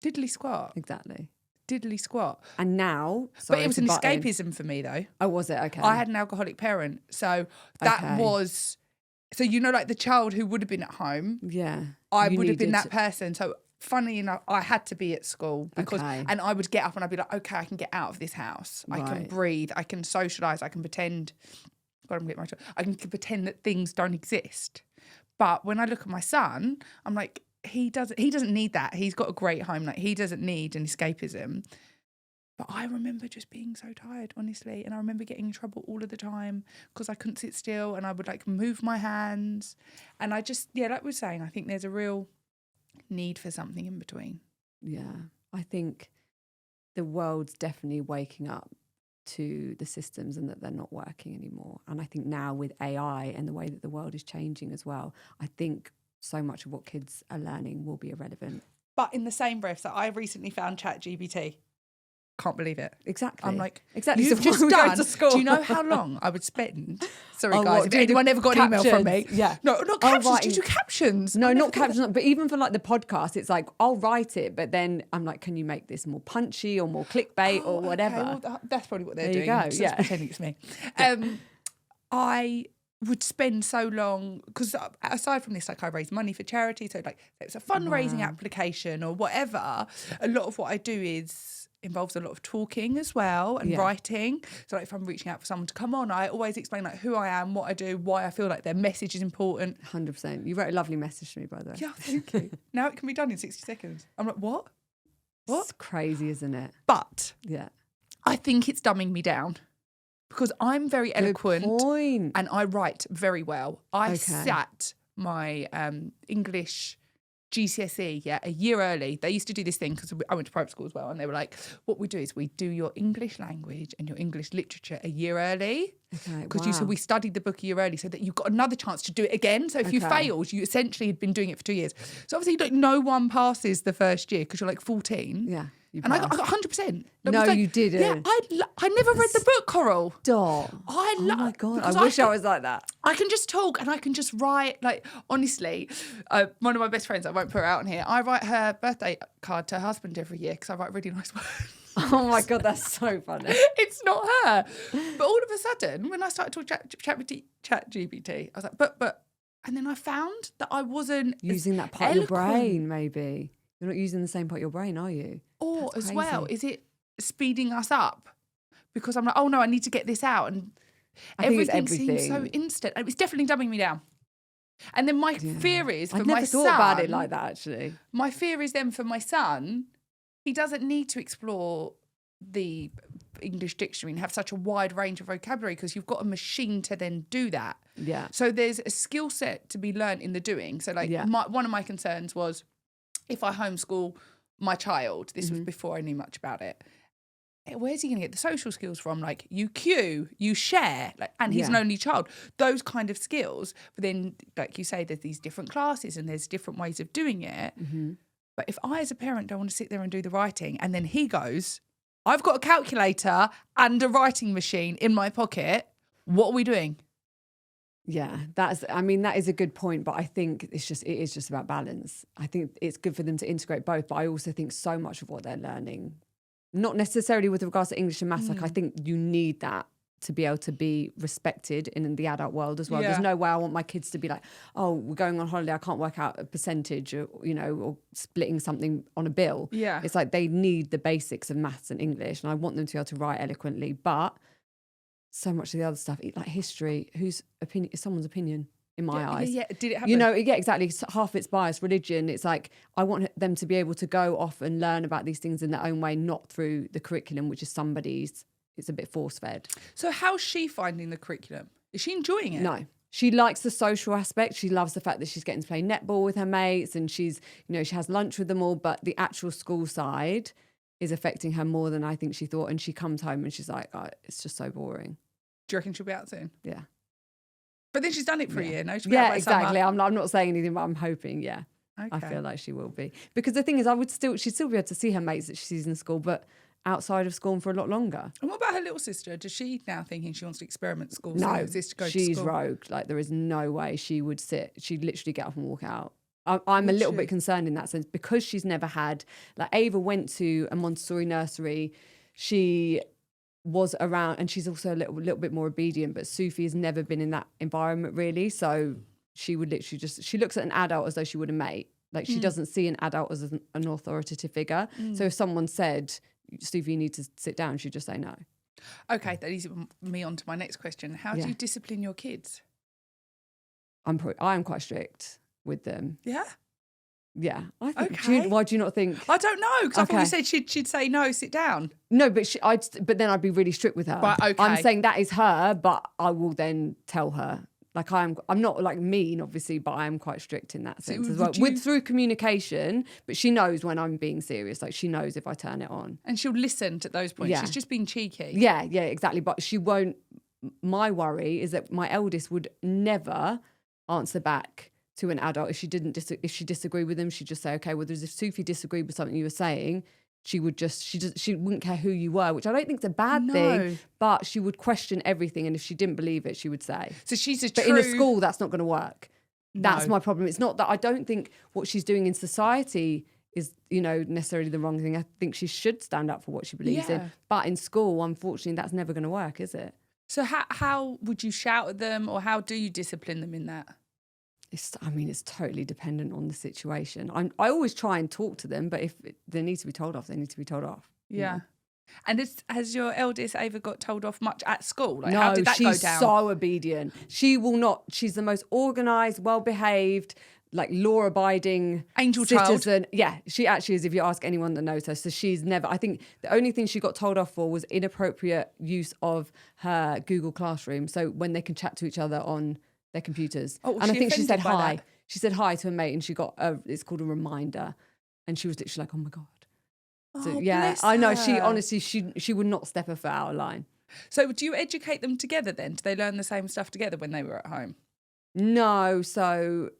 Diddly squat. Exactly. Diddly squat. And now... But it was an escapism for me, though. Oh, was it? Okay. I had an alcoholic parent. So that was... So, the child who would have been at home. Yeah. I would have been that person. So, funny enough, I had to be at school because, Okay. and I would get up and I'd be okay, I can get out of this house. I can breathe. I can socialise. I can pretend. God, I'm getting my. I can pretend that things don't exist. But when I look at my son, I'm he doesn't need that. He's got a great home. He doesn't need an escapism. But I remember just being so tired, honestly. And I remember getting in trouble all of the time because I couldn't sit still and I would move my hands. And I just, like we were saying, I think there's a real need for something in between. Yeah. I think the world's definitely waking up to the systems and that they're not working anymore. And I think now with AI and the way that the world is changing as well, I think so much of what kids are learning will be irrelevant. But in the same breath, so I recently found ChatGPT. can't believe it. Exactly. I'm like, exactly. you've So just why we go done. to school? Do you know how long I would spend? Sorry, Oh, guys, what, if do the anyone ever got an email from me. captions? Yeah. No, not Oh, captions. writing- Do you do captions? No, I never not thought that. captions. But even for like the podcast, it's like I'll write it, but then I'm like, can you make this more punchy or more clickbait or whatever? Okay, well, that's probably what they're There you doing. go, Just yeah. pretending it's me. I would spend so long because aside from this, like I raise money for charity, so like it's a fundraising application or whatever. A lot of what I do involves a lot of talking as well and writing. So like if I'm reaching out for someone to come on, I always explain like who I am, what I do, why I feel like their message is important. 100%. You wrote a lovely message to me, by the way. Yeah, thank you. Now it can be done in 60 seconds. I'm like, what? It's crazy, isn't it? But Yeah. I think it's dumbing me down because I'm very eloquent Good point. and I write very well. I sat my English GCSE a year early. They used to do this thing because I went to private school as well, and they were like, what we do is we do your English language and your English literature a year early. Okay, Because we studied the book a year early so that you've got another chance to do it again. So if you failed, you essentially had been doing it for 2 years. So obviously like no one passes the first year because you're like 14. Yeah. And I got 100%. No, you didn't. Yeah, I never read the book, Coral. Stop. Oh my God. I wish I was like that. I can just talk and I can just write. Like, honestly, one of my best friends, I won't put her out on here, I write her birthday card to her husband every year because I write really nice words. Oh my God, that's so funny. It's not her. But all of a sudden, when I started to chat GPT, I was like, but. And then I found that I wasn't using that part of your brain, maybe. You're not using the same part of your brain, are you? Or as well, is it speeding us up? Because I'm like, oh no, I need to get this out. And everything seems so instant. And it's definitely dumbing me down. And then my fear is for my son. I never thought about it like that, actually. My fear is then for my son, he doesn't need to explore the English dictionary and have such a wide range of vocabulary because you've got a machine to then do that. Yeah. So there's a skill set to be learnt in the doing. So like one of my concerns was if I homeschool my child, this was before I knew much about it, where's he going to get the social skills from? Like you cue, you share, like, and he's an only child, those kind of skills. But then, like you say, there's these different classes and there's different ways of doing it. But if I as a parent don't want to sit there and do the writing and then he goes, I've got a calculator and a writing machine in my pocket, what are we doing? Yeah, that is a good point, but I think it is just about balance. I think it's good for them to integrate both, but I also think so much of what they're learning, not necessarily with regards to English and maths, like I think you need that to be able to be respected in the adult world as well. Yeah. There's no way I want my kids to be like, oh, we're going on holiday, I can't work out a percentage or, or splitting something on a bill. Yeah. It's like they need the basics of maths and English, and I want them to be able to write eloquently, but so much of the other stuff, like history, whose opinion is someone's opinion in my eyes. Yeah, did it happen? Exactly. Half it's bias, religion. It's like I want them to be able to go off and learn about these things in their own way, not through the curriculum, which is somebody's. It's a bit force-fed. So how's she finding the curriculum? Is she enjoying it? No. She likes the social aspect. She loves the fact that she's getting to play netball with her mates and she's, she has lunch with them all, but the actual school side is affecting her more than I think she thought. And she comes home and she's like, oh, it's just so boring. Do you reckon she'll be out soon? Yeah. But then she's done it for a year, no? She'll be out by exactly. summer. I'm not saying anything, but I'm hoping, yeah. Okay. I feel like she will be. Because the thing is, she'd still be able to see her mates that she sees in school, but outside of school and for a lot longer. And what about her little sister? Does she now thinking she wants to experiment school? No, So she's rogue. Like there is no way she would sit. She'd literally get up and walk out. I'm a little bit concerned in that sense because she's never had, like Ava went to a Montessori nursery. She was around and she's also a little bit more obedient, but Sufi has never been in that environment really. So she would literally she looks at an adult as though she would a mate. Like she doesn't see an adult as an authoritative figure. So if someone said, Stevie, you need to sit down, she'd just say no. Okay, that leads me on to my next question. How do you discipline your kids? I am quite strict with them. Yeah? Yeah. I think. Okay. Why do you not think? I don't know, because I thought you said she'd say no, sit down. No, but but then I'd be really strict with her. Right, okay. I'm saying that is her, but I will then tell her. Like I'm not like mean, obviously, but I am quite strict in that sense as well. Through communication, but she knows when I'm being serious. Like she knows if I turn it on. And she'll listen to those points. Yeah. She's just being cheeky. Yeah, exactly. But she won't. My worry is that my eldest would never answer back to an adult if she disagreed with them. She'd just say, okay, well, if Sufi disagreed with something you were saying, she wouldn't care who you were, which I don't think is a bad thing, but she would question everything. And if she didn't believe it, she would say. So she's But in a school, that's not going to work. That's my problem. It's not that I don't think what she's doing in society is, necessarily the wrong thing. I think she should stand up for what she believes in. But in school, unfortunately, that's never going to work, is it? So how would you shout at them, or how do you discipline them in that? It's totally dependent on the situation. I always try and talk to them, but if they need to be told off, they need to be told off. Yeah. And has your eldest Ava got told off much at school? Like, no, how did that go down? She's so obedient. She will not. She's the most organised, well-behaved, like law-abiding angel citizen. child. Yeah, she actually is. If you ask anyone that knows her, so she's never. I think the only thing she got told off for was inappropriate use of her Google Classroom. So when they can chat to each other on their computers. Oh, and I think she said hi. That? She said hi to a mate, and she got it's called a reminder, and she was literally like, "Oh my God." So yeah, I know. She honestly, she would not step a foot out of line. So do you educate them together then? Do they learn the same stuff together when they were at home? No, so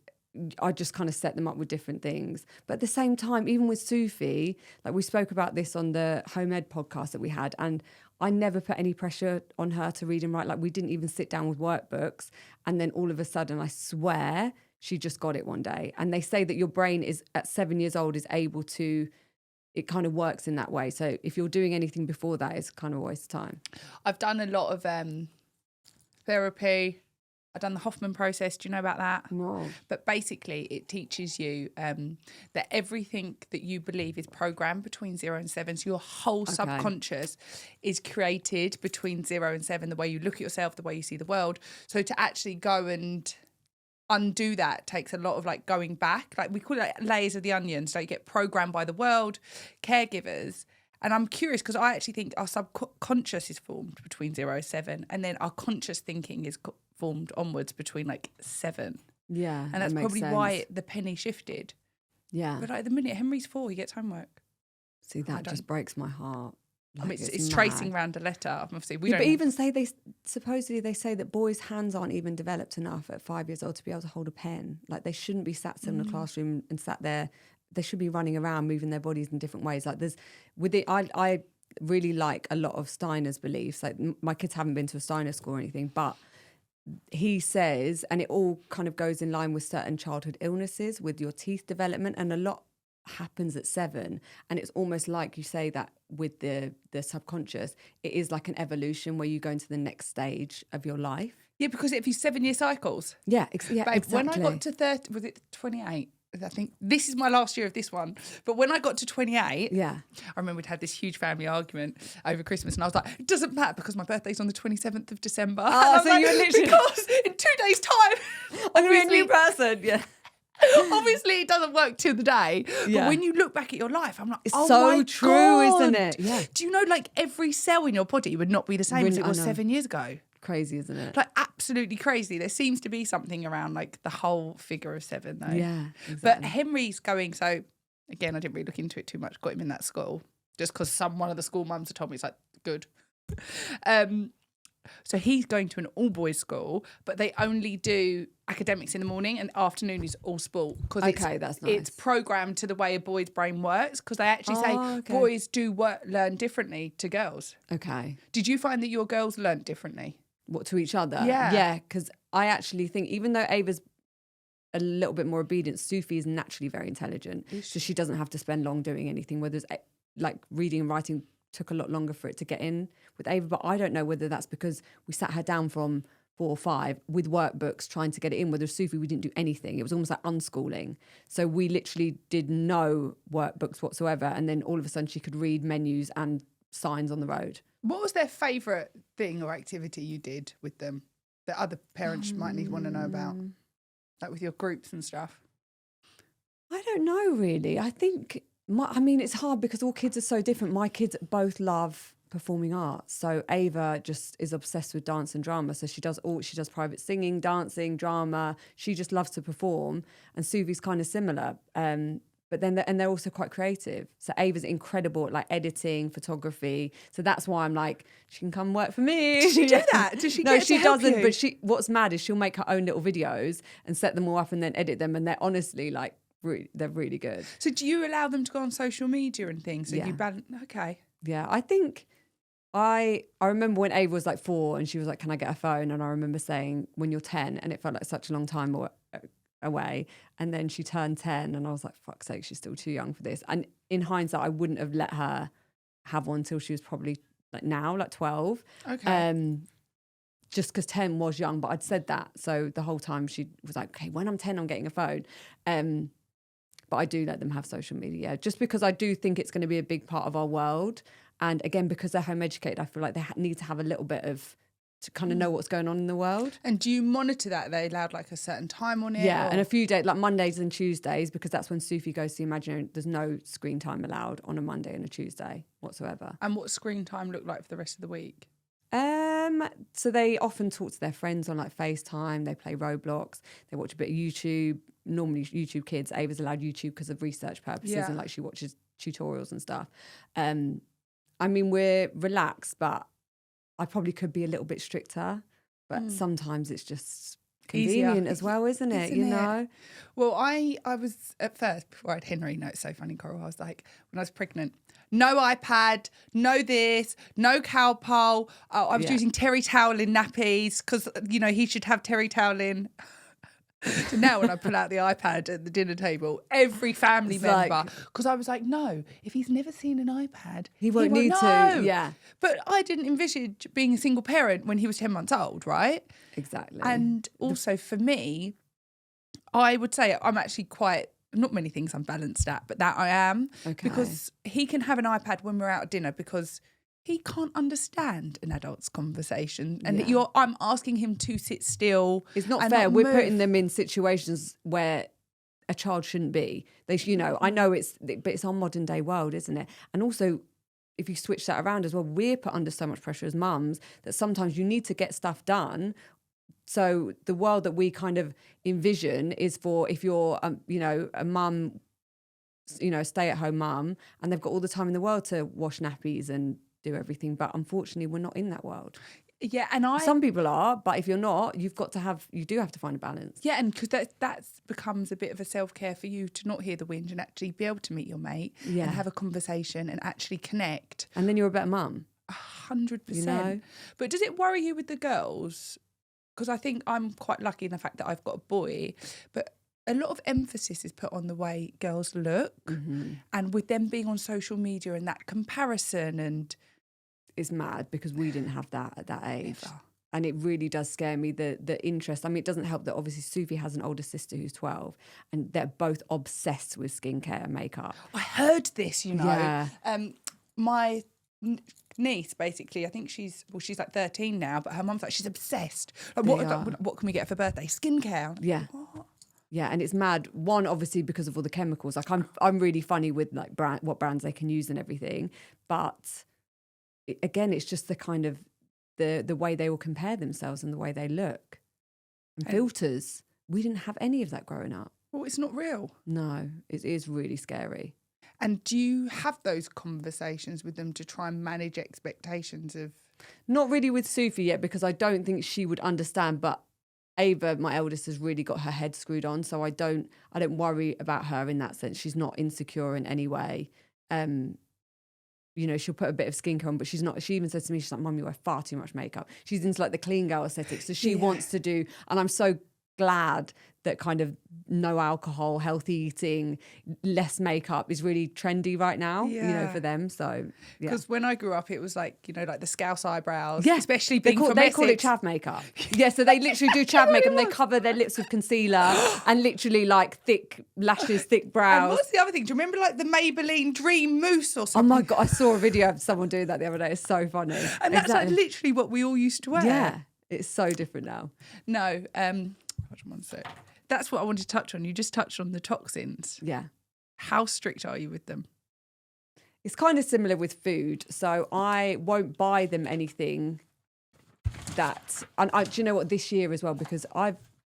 I just kind of set them up with different things. But at the same time, even with Sufi, like we spoke about this on the Home Ed podcast that we had, and I never put any pressure on her to read and write. Like we didn't even sit down with workbooks. And then all of a sudden, I swear, she just got it one day. And they say that your brain is at 7 years old is able to, it kind of works in that way. So if you're doing anything before that, it's kind of a waste of time. I've done a lot of therapy. I've done the Hoffman process. Do you know about that? No. But basically, it teaches you that everything that you believe is programmed between 0 and 7. So your whole subconscious is created between 0 and 7, the way you look at yourself, the way you see the world. So to actually go and undo that takes a lot of like going back. Like we call it like layers of the onion. So you get programmed by the world, caregivers. And I'm curious because I actually think our subconscious is formed between 0 and 7. And then our conscious thinking is formed onwards between like 7. Yeah. And that's probably why the penny shifted. Yeah. But like the minute Henry's 4, he gets homework. See, that just breaks my heart. Like, I mean, it's tracing round a letter. Obviously, but even supposedly they say that boys' hands aren't even developed enough at 5 years old to be able to hold a pen. Like they shouldn't be sat still in a classroom and sat there. They should be running around, moving their bodies in different ways. Like I really like a lot of Steiner's beliefs. Like my kids haven't been to a Steiner school or anything, but he says, and it all kind of goes in line with certain childhood illnesses, with your teeth development, and a lot happens at 7. And it's almost like you say that with the subconscious, it is like an evolution where you go into the next stage of your life. Yeah, because if you 7-year cycles. Yeah, exactly. When I got to 30, was it 28? I think this is my last year of this one. But when I got to 28, I remember we'd had this huge family argument over Christmas, and I was like, it doesn't matter because my birthday's on the 27th of December. Oh, so you're literally... Because in 2 days' time... I'm going to be a new person, yeah. Obviously, it doesn't work to the day. Yeah. But when you look back at your life, I'm like, it's oh so my true, God. isn't it? Yeah. Do you know, like, every cell in your body would not be the same as it was 7 years ago? Crazy, isn't it? Like, absolutely crazy. There seems to be something around, like, the whole figure of 7, though. Yeah, exactly. But Henry's going, so, again, I didn't really look into it too much, got him in that school, just because one of the school mums had told me, it's like, good. So he's going to an all-boys school, but they only do academics in the morning, and afternoon is all sport. That's nice. It's programmed to the way a boy's brain works, because they actually say boys do learn differently to girls. Okay. Did you find that your girls learned differently? What, to each other? Yeah. Yeah, because I actually think even though Ava's a little bit more obedient, Sufi is naturally very intelligent. So she doesn't have to spend long doing anything, whether it's like reading and writing took a lot longer for it to get in with Ava, but I don't know whether that's because we sat her down from 4 or 5 with workbooks trying to get it in. Whether Sufi, we didn't do anything. It was almost like unschooling. So we literally did no workbooks whatsoever, and then all of a sudden she could read menus and signs on the road. What was their favourite thing or activity you did with them that other parents might want to know about, like with your groups and stuff? I don't know really. I think it's hard because all kids are so different. My kids both love performing arts. So Ava just is obsessed with dance and drama. So she does private singing, dancing, drama. She just loves to perform. And Suvi's kind of similar. But then they're also quite creative. So Ava's incredible at like editing, photography. So that's why I'm like, she can come work for me. Does she do that? Does she? No, she doesn't. But what's mad is she'll make her own little videos and set them all up and then edit them. And they're honestly like they're really good. So do you allow them to go on social media and things? So Yeah. you balance? Okay. Yeah, I think I remember when Ava was like 4 and she was like, can I get a phone? And I remember saying, when you're 10, and it felt like such a long time away. And then she turned 10 and I was like, fuck's sake, she's still too young for this. And in hindsight, I wouldn't have let her have one until she was probably like 12. Okay. Just because 10 was young, but I'd said that. So the whole time she was like, okay, when I'm 10, I'm getting a phone. But I do let them have social media, just because I do think it's going to be a big part of our world. And again, because they're home educated, I feel like they need to have a little bit to kind of know what's going on in the world. And do you monitor that? Are they allowed like a certain time on it? Yeah, and a few days, like Mondays and Tuesdays, because that's when Sufi goes to the imaginary. There's no screen time allowed on a Monday and a Tuesday whatsoever. And what screen time look like for the rest of the week? So they often talk to their friends on like FaceTime. They play Roblox. They watch a bit of YouTube. Normally YouTube Kids. Ava's allowed YouTube because of research purposes, and like she watches tutorials and stuff. I mean, we're relaxed, but I probably could be a little bit stricter. But sometimes it's just convenient Easier. as well, isn't it? You know? Well, I was at first, before I had Henry, no, it's so funny, Coral, I was like, when I was pregnant, no iPad, no this, no cow pole. I was using terry towel in nappies because, you know, he should have terry towel in. So now when I pull out the iPad at the dinner table, every family member, because I was like, no, if he's never seen an iPad, He won't need know. to. Yeah. But I didn't envisage being a single parent when he was 10 months old, right? Exactly. And also for me, I would say I'm actually quite, not many things I'm balanced at, but that I am. Okay. Because he can have an iPad when we're out at dinner because he can't understand an adult's conversation. And I'm asking him to sit still. It's not fair. We're putting them in situations where a child shouldn't be. They, you know, I know but it's our modern day world, isn't it? And also, if you switch that around as well, we're put under so much pressure as mums that sometimes you need to get stuff done. So the world that we kind of envision is for if you're, you know, a mum, you know, stay-at-home mum, and they've got all the time in the world to wash nappies and do everything. But unfortunately, we're not in that world. Yeah, and some people are, but if you're not, you do have to find a balance. Yeah, and because that becomes a bit of a self-care for you to not hear the whinge and actually be able to meet your mate and have a conversation and actually connect. And then you're a better mum. 100%. You know? But does it worry you with the girls? Because I think I'm quite lucky in the fact that I've got a boy, but a lot of emphasis is put on the way girls look, and with them being on social media and that comparison and... Is mad because we didn't have that at that age. Never. And it really does scare me, the interest. I mean, it doesn't help that obviously Sufi has an older sister who's 12 and they're both obsessed with skincare and makeup. I heard this, you know. Yeah. My niece, basically, I think she's like 13 now, but her mum's like, she's obsessed. Like, what can we get her for birthday? Skincare. Yeah. What? Yeah, and it's mad. One, obviously, because of all the chemicals. Like, I'm really funny with like what brands they can use and everything. But again, it's just the kind of the way they all compare themselves and the way they look. And filters. We didn't have any of that growing up. Well, it's not real. No, it is really scary. And do you have those conversations with them to try and manage expectations of... Not really with Sufi yet, because I don't think she would understand, but Ava, my eldest, has really got her head screwed on, so I don't worry about her in that sense. She's not insecure in any way. You know, she'll put a bit of skincare on, but she's not. She even says to me, she's like, "Mum, you wear far too much makeup." She's into like the clean girl aesthetic, so she wants to do. And I'm so glad that kind of no alcohol, healthy eating, less makeup is really trendy right now. You know, for them. So because when I grew up, it was like, you know, like the scouse eyebrows, especially being they call it chav makeup. Yeah, so they literally do chav makeup and they cover their lips with concealer and literally like thick lashes, thick brows. And what's the other thing? Do you remember like the Maybelline Dream Mousse or something? Oh my God, I saw a video of someone doing that the other day. It's so funny. And that's like literally what we all used to wear. Yeah, it's so different now. No, hold on one sec. That's what I wanted to touch on. You just touched on the toxins. Yeah. How strict are you with them? It's kind of similar with food. So I won't buy them anything that... And do you know what, this year as well, because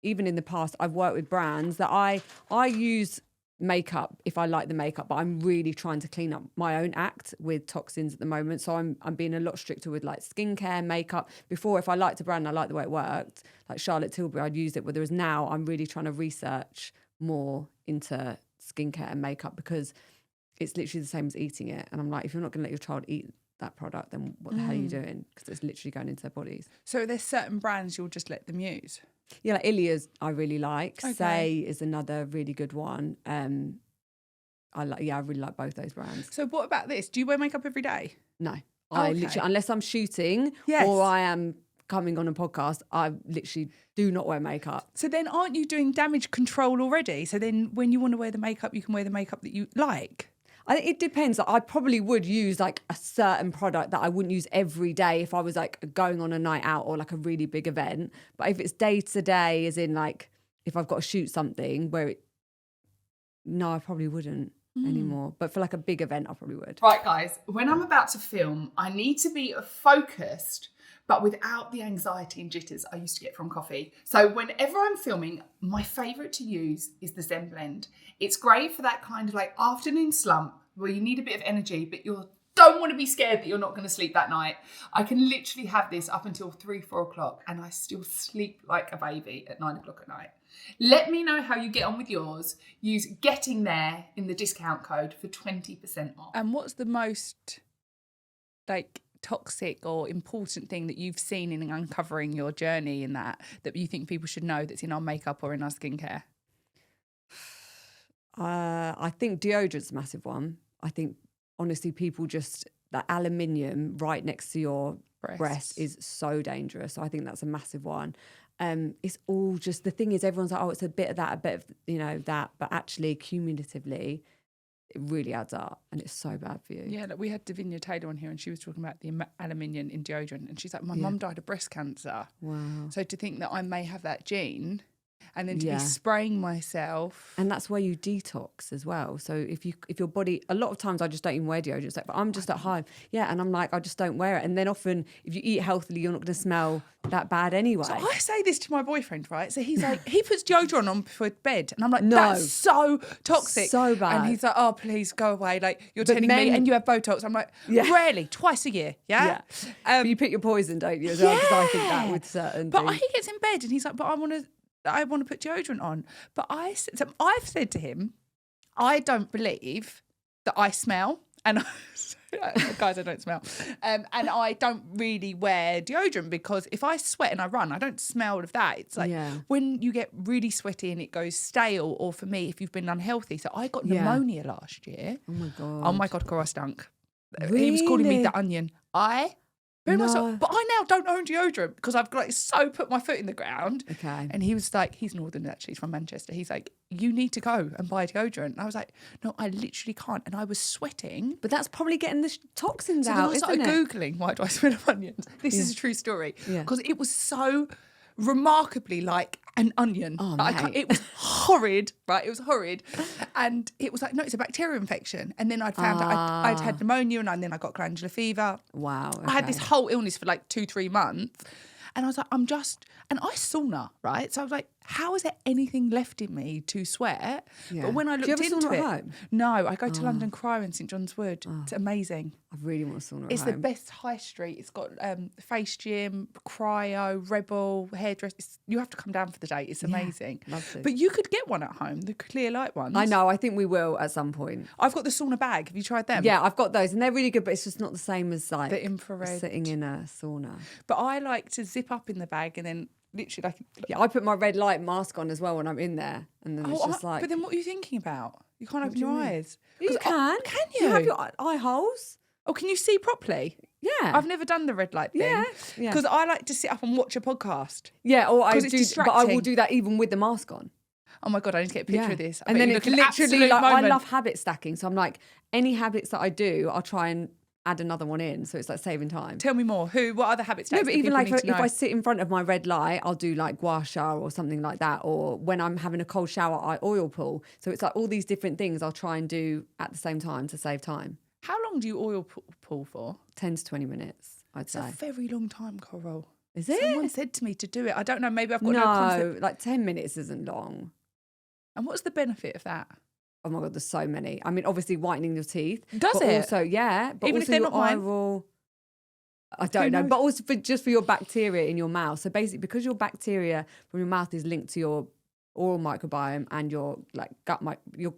even in the past, I've worked with brands that I use makeup if I like the makeup, but I'm really trying to clean up my own act with toxins at the moment. So I'm being a lot stricter with like skincare, makeup. Before, if I liked a brand and I liked the way it worked, like Charlotte Tilbury, I'd use it. Whereas now I'm really trying to research more into skincare and makeup because it's literally the same as eating it. And I'm like, if you're not going to let your child eat that product, then what the hell are you doing? Because it's literally going into their bodies. So there's certain brands you'll just let them use? Yeah, like Ilia's I really like. Okay. Say is another really good one. I really like both those brands. So what about this? Do you wear makeup every day? No. I literally, unless I'm shooting or I am coming on a podcast, I literally do not wear makeup. So then aren't you doing damage control already? So then when you want to wear the makeup, you can wear the makeup that you like? I think it depends. I probably would use like a certain product that I wouldn't use every day if I was like going on a night out or like a really big event. But if it's day to day, as in like if I've got to shoot something no, I probably wouldn't anymore. But for like a big event, I probably would. Right, guys, when I'm about to film, I need to be focused, but without the anxiety and jitters I used to get from coffee. So whenever I'm filming, my favourite to use is the Zen Blend. It's great for that kind of like afternoon slump where you need a bit of energy, but you don't want to be scared that you're not going to sleep that night. I can literally have this up until 3-4 o'clock and I still sleep like a baby at 9 o'clock at night. Let me know how you get on with yours. Use Getting There in the discount code for 20% off. And what's the most like toxic or important thing that you've seen in uncovering your journey in that you think people should know that's in our makeup or in our skincare? I think deodorant's a massive one. I think, honestly, people just, that aluminium right next to your breast is so dangerous. So I think that's a massive one. It's all just, the thing is, everyone's like, oh, it's a bit of that, a bit of, that. But actually, cumulatively, it really adds up and it's so bad for you. Yeah, like we had Davinia Taylor on here and she was talking about the aluminium in deodorant and she's like, my mum died of breast cancer. Wow. So to think that I may have that gene and then to be spraying myself. And that's where you detox as well. So if your body, a lot of times I just don't even wear deodorant, but I'm just at home. Yeah, and I'm like, I just don't wear it. And then often if you eat healthily, you're not going to smell that bad anyway. So I say this to my boyfriend, right? So he's like, he puts deodorant on before bed. And I'm like, no, that's so toxic. So bad. And he's like, oh, please go away. Like, you're telling me, and you have Botox. I'm like, rarely, twice a year. Yeah. But you pick your poison, don't you? As well? Because I think that with certain But things. he gets in bed and he's like, but I want to put deodorant on. But I've said to him, I don't believe that I smell. And guys, I don't smell. And I don't really wear deodorant because if I sweat and I run, I don't smell of that. It's like when you get really sweaty and it goes stale, or for me, if you've been unhealthy. So I got pneumonia last year. Oh my God, girl, I stunk. Really? He was calling me the onion. Myself, but I now don't own deodorant because I've like so put my foot in the ground. Okay. And he was like, he's northern actually, he's from Manchester. He's like, you need to go and buy deodorant. And I was like, no, I literally can't. And I was sweating. But that's probably getting the toxins so out, I started isn't it? Googling, why do I smell of onions? This is a true story. Because it was so remarkably like an onion. Oh, like, it was horrid, right? It was horrid. And it was like, no, it's a bacterial infection. And then I'd found out I'd had pneumonia and then I got glandular fever. Wow. Okay. I had this whole illness for like 2-3 months. And I was like, and I sauna, right? So I was like, how is there anything left in me to sweat? Yeah. But when I looked Do you have a into sauna it, at home? no, I go to London Cryo in St John's Wood. It's amazing. I really want a sauna at It's home. the best high street. It's got face gym, cryo, rebel, hairdress. You have to come down for the day. It's amazing. Love to. But you could get one at home, the clear light ones. I know. I think we will at some point. I've got the sauna bag. Have you tried them? Yeah, I've got those and they're really good, but it's just not the same as like The infrared. sitting in a sauna. But I like to zip up in the bag and then literally like... Yeah, I put my red light mask on as well when I'm in there. And then it's just like... But then what are you thinking about? You can't open your eyes. You can. Can you? You have your eye holes. Oh, can you see properly? Yeah. I've never done the red light thing. Yeah. Because I like to sit up and watch a podcast. Yeah, or I it's do, distracting. but I will do that even with the mask on. Oh my God, I need to get a picture of this. And then it's literally like, I love habit stacking. So I'm like, any habits that I do, I'll try and add another one in. So it's like saving time. Tell me more. What other habits? No, but even like if I sit in front of my red light, I'll do like gua sha or something like that. Or when I'm having a cold shower, I oil pull. So it's like all these different things I'll try and do at the same time to save time. How long do you oil pull for? 10 to 20 minutes, I'd say. It's a very long time, Coral. Is it? Someone said to me to do it. I don't know. Maybe I've got no concept. Like 10 minutes isn't long. And what's the benefit of that? Oh my God, there's so many. I mean, obviously whitening your teeth. Does it? Also, yeah. But even also if they're your not mine? oral, I don't know. But also just for your bacteria in your mouth. So basically, because your bacteria from your mouth is linked to your oral microbiome and your like your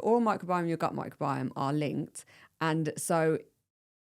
oral microbiome and your gut microbiome are linked. And so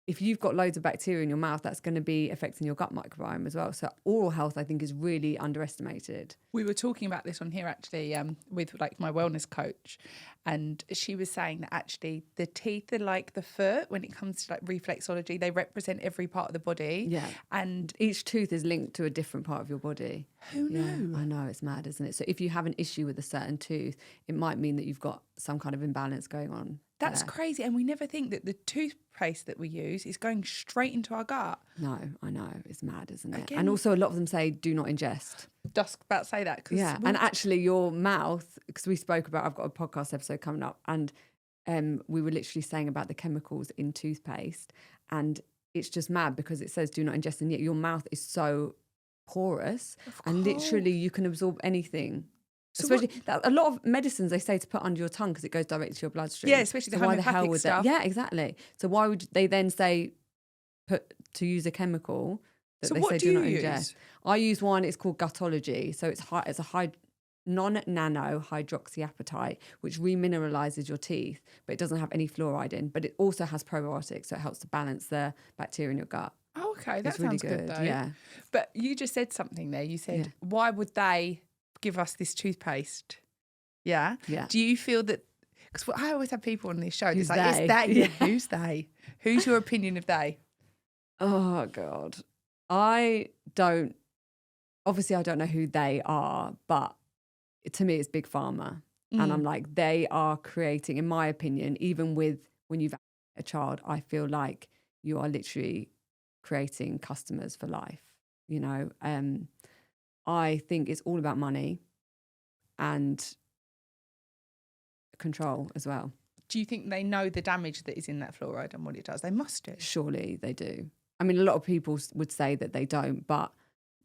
if you've got loads of bacteria in your mouth, that's going to be affecting your gut microbiome as well. So oral health, I think, is really underestimated. We were talking about this on here actually with like my wellness coach, and she was saying that actually the teeth are like the foot when it comes to like reflexology. They represent every part of the body. Yeah. And each tooth is linked to a different part of your body. Who knew? Yeah, I know, it's mad, isn't it? So if you have an issue with a certain tooth, it might mean that you've got some kind of imbalance going on. That's crazy. And we never think that the toothpaste that we use is going straight into our gut. No, I know. It's mad, isn't it? Again, and also a lot of them say do not ingest. Just about to say that. Yeah. And actually your mouth, because we spoke about, I've got a podcast episode coming up, and we were literally saying about the chemicals in toothpaste, and it's just mad because it says do not ingest, and yet your mouth is so porous and literally you can absorb anything. So especially a lot of medicines they say to put under your tongue because it goes directly to your bloodstream. Yeah, especially the homeopathic stuff. Yeah, exactly. So why would they then say to use a chemical that they say do not ingest? I use one. It's called Gutology. So it's a non-nano hydroxyapatite, which remineralizes your teeth, but it doesn't have any fluoride in. But it also has probiotics, so it helps to balance the bacteria in your gut. Oh, okay, that it's really sounds good though. Yeah. But you just said something there. You said, why would they give us this toothpaste? Yeah. Yeah. Do you feel that? Because I always have people on this show. Who's it's like, they? is they? Yeah. Who's they? Who's your opinion of they? Oh God, I don't know who they are, but to me it's Big Pharma. And I'm like, they are creating, in my opinion, even with when you've a child, I feel like you are literally creating customers for life. You know, I think it's all about money and control as well. Do you think they know the damage that is in that fluoride and what it does? They must do. Surely they do. I mean, a lot of people would say that they don't, but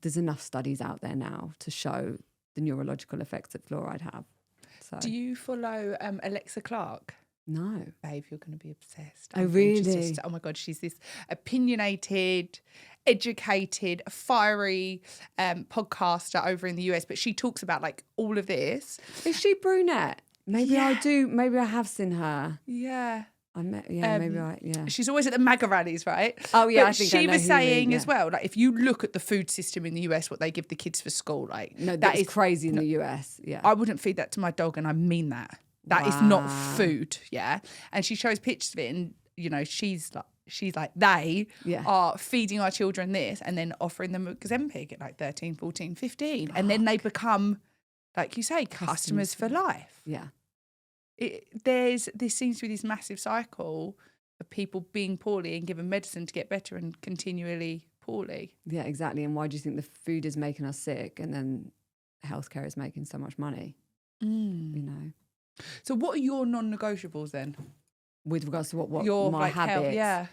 there's enough studies out there now to show the neurological effects that fluoride have. So. Do you follow Alexa Clark? No. Babe, you're going to be obsessed. Oh, really? Oh my God, she's this opinionated, educated, fiery podcaster over in the US, but she talks about like all of this. Is she brunette? Maybe I do. Maybe I have seen her. Yeah. She's always at the MAGA rallies, right? Oh yeah, but I think she was saying yeah. as well, like if you look at the food system in the US, what they give the kids for school, like no, that is crazy in the US. Yeah, I wouldn't feed that to my dog, and I mean that. That is not food, yeah. And she shows pictures of it, and you know, she's like they are feeding our children this, and then offering them Ozempic at like 13, 14, 15, and then they become, like you say, customers for life. Yeah. There seems to be this massive cycle of people being poorly and given medicine to get better and continually poorly. Yeah, exactly. And why do you think the food is making us sick and then healthcare is making so much money? You know. So what are your non-negotiables then? With regards to what your my habits? Health, yeah.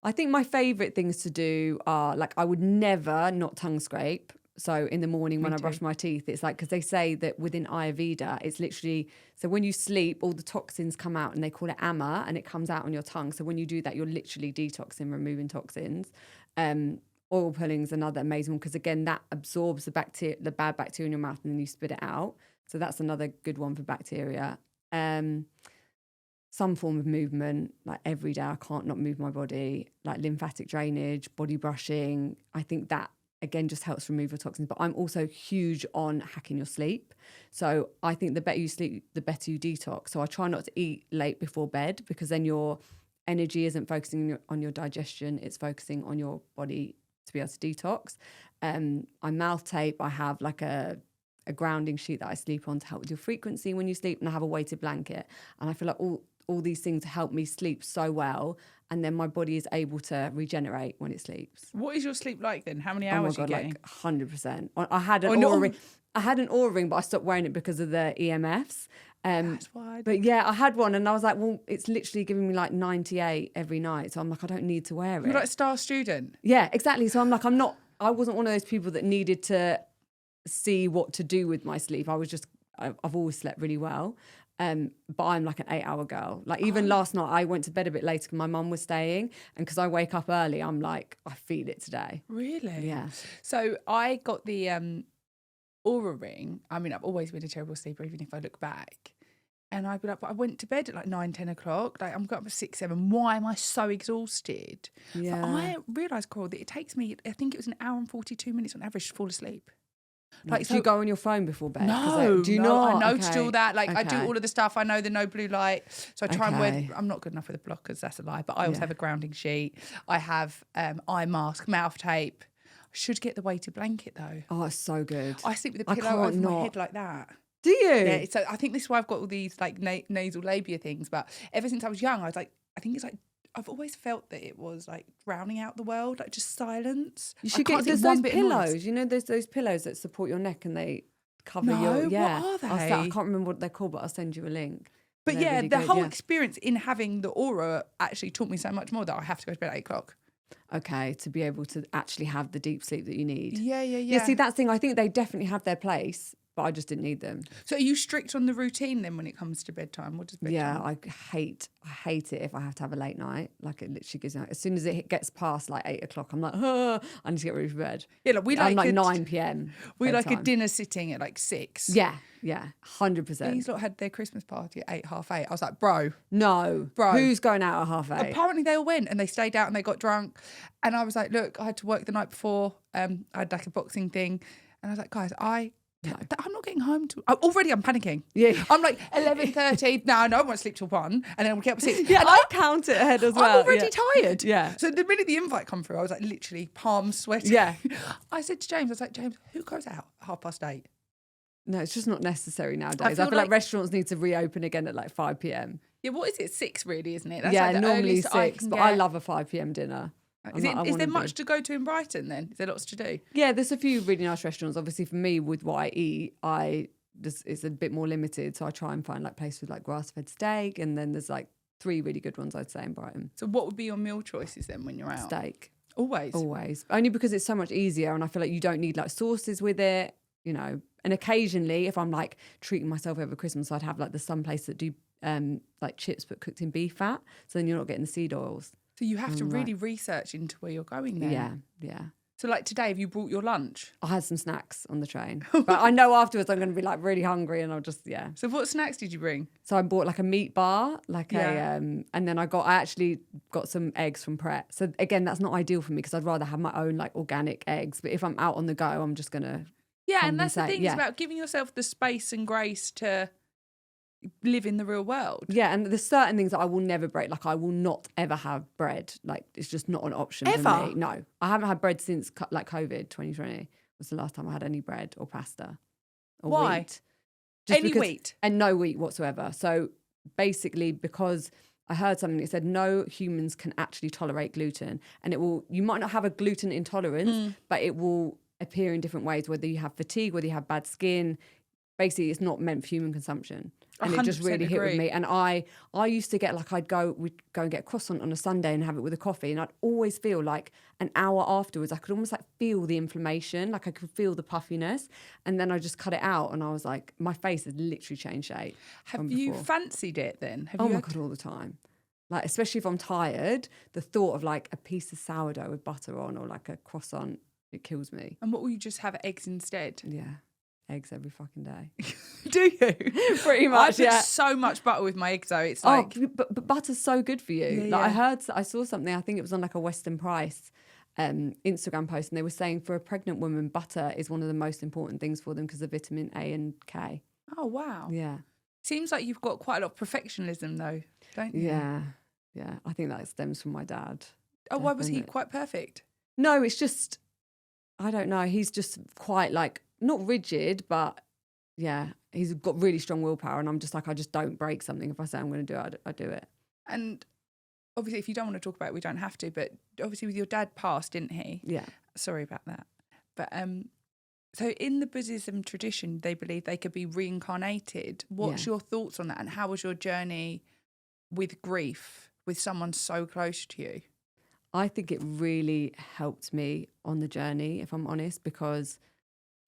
I think my favourite things to do are, like, I would never not tongue scrape. So in the morning when I brush my teeth, it's like, because they say that within Ayurveda, it's literally, so when you sleep, all the toxins come out and they call it ama, and it comes out on your tongue. So when you do that, you're literally detoxing, removing toxins. Oil pulling's another amazing one, because again, that absorbs the bad bacteria in your mouth and then you spit it out. So that's another good one for bacteria. Some form of movement, like every day, I can't not move my body, like lymphatic drainage, body brushing. I think that, again, just helps remove your toxins. But I'm also huge on hacking your sleep. So I think the better you sleep, the better you detox. So I try not to eat late before bed, because then your energy isn't focusing on your digestion. It's focusing on your body to be able to detox. I mouth tape. I have like a grounding sheet that I sleep on to help with your frequency when you sleep. And I have a weighted blanket. And I feel like all these things help me sleep so well. And then my body is able to regenerate when it sleeps. What is your sleep like then? How many hours are you getting? Like 100%. I had an Oura ring. I had an Oura ring, but I stopped wearing it because of the EMFs. That's why. But yeah, I had one, and I was like, well, it's literally giving me like 98 every night. So I'm like, I don't need to wear it. You're like a star student. Yeah, exactly. So I'm like, I wasn't one of those people that needed to see what to do with my sleep. I've always slept really well. But I'm like an 8-hour girl. Like even last night, I went to bed a bit later because my mum was staying, and because I wake up early, I'm like, I feel it today. Really? Yeah. So I got the Aura ring, I mean, I've always been a terrible sleeper, even if I look back. And I'd be like, but I went to bed at like 9, 10 o'clock. Like, I'm got up at 6, 7. Why am I so exhausted? Yeah. But I realised, Coral, that it takes me, I think it was an hour and 42 minutes on average to fall asleep. Like, do you go on your phone before bed? No, do you no, not? I noticed all that. Like, I do Okay. all of the stuff. I know the no blue light. So I try and wear, Okay. I'm not good enough with the blockers, that's a lie. But I also Yeah. have a grounding sheet. I have eye mask, mouth tape. I should get the weighted blanket though. Oh, it's so good. I sleep with a I pillow can't over my not. head like that. Do you? Yeah, so I think this is why I've got all these like nasal labia things. But ever since I was young, I was like, I think it's like, I've always felt that it was like drowning out the world, like just silence. You should I get can't see there's one those bit of noise. pillows. You know, there's those pillows that support your neck and they cover No, your. what Yeah. are I they? can't remember what they're called, but I'll send you a link. But They're yeah, really the good, whole yeah. experience in having the aura actually taught me so much more that I have to go to bed at 8 o'clock. Okay, to be able to actually have the deep sleep that you need. Yeah. Yeah, see, that thing, I think they definitely have their place, but I just didn't need them. So are you strict on the routine then when it comes to bedtime? What does bedtime? Yeah, I hate it if I have to have a late night. Like, it literally gives me, as soon as it gets past like 8 o'clock, I'm like, I need to get ready for bed. Yeah, like we I'm like like a, 9 p.m. We like a bedtime. dinner sitting at like 6. Yeah, 100%. These lot had their Christmas party at 8, half 8. I was like, bro. No, Bro. who's going out at 8:30? Apparently they all went and they stayed out and they got drunk. And I was like, look, I had to work the night before. I had like a boxing thing. And I was like, guys, I'm not getting home till... Already I'm panicking. Yeah. I'm like, 11:30. No, I won't sleep till 1. And then we'll get up at 6. Yeah, and I count it ahead as well. I'm already tired. Yeah. So the minute the invite come through, I was like literally palms sweating. Yeah. I said to James, I was like, James, who goes out at 8:30? No, it's just not necessary nowadays. feel I feel like like- restaurants need to reopen again at like 5 p.m. Yeah, what is it? 6 really, isn't it? That's Yeah, like the normally earliest 6, can but get. I love a 5 p.m. dinner. Is there much to go to in Brighton then? Is there lots to do? Yeah, there's a few really nice restaurants. Obviously, for me, with what I eat, it's a bit more limited. So I try and find like places with like grass-fed steak, and then there's like 3 really good ones I'd say in Brighton. So what would be your meal choices then when you're out? Steak, Always. only because it's so much easier, and I feel like you don't need like sauces with it, you know. And occasionally, if I'm like treating myself over Christmas, I'd have like there's some place that do like chips but cooked in beef fat, so then you're not getting the seed oils. So you have to really research into where you're going then. Yeah. So like today, have you brought your lunch? I had some snacks on the train, but I know afterwards I'm going to be like really hungry, and I'll just So what snacks did you bring? So I bought like a meat bar, like Yeah. and then I actually got some eggs from Pret. So again, that's not ideal for me because I'd rather have my own like organic eggs. But if I'm out on the go, I'm just gonna Yeah, and that's the compensate, thing. yeah. It's about giving yourself the space and grace to live in the real world. Yeah, and there's certain things that I will never break. Like I will not ever have bread. Like it's just not an option for Ever? me. No, I haven't had bread since like COVID 2020 was the last time I had any bread or pasta or Why? wheat. Any wheat? And no wheat whatsoever. So basically, because I heard something that said no humans can actually tolerate gluten, and you might not have a gluten intolerance, but it will appear in different ways. Whether you have fatigue, whether you have bad skin, basically, it's not meant for human consumption. And it just 100% really hit with agree. me. And I used to get like we'd go and get a croissant on a Sunday and have it with a coffee, and I'd always feel like an hour afterwards I could almost like feel the inflammation, like I could feel the puffiness, and then I just cut it out, and I was like, my face had literally changed shape. Have from you before. fancied it then? Have Oh you my God, all the time. Like, especially if I'm tired, the thought of like a piece of sourdough with butter on or like a croissant, it kills me. And what will you just have eggs instead? Yeah. Eggs every fucking day. Do you? Pretty I much, put yeah. so much butter with my eggs though. It's like, but butter's so good for you. Yeah, Like yeah. I saw something, I think it was on like a Western Price Instagram post, and they were saying for a pregnant woman, butter is one of the most important things for them because of vitamin A and K. oh wow. Yeah. Seems like you've got quite a lot of perfectionism though, don't you? Yeah. Yeah. I think that stems from my dad. Oh, why was he Definitely. quite perfect? No, it's just, I don't know. He's just quite like, not rigid, but yeah, he's got really strong willpower. And I'm just like, I just don't break something. If I say I'm going to do it, I do it. And obviously, if you don't want to talk about it, we don't have to. But obviously, with your dad passed, didn't he? Yeah. Sorry about that. But so in the Buddhism tradition, they believe they could be reincarnated. What's your thoughts on that? And how was your journey with grief with someone so close to you? I think it really helped me on the journey, if I'm honest, because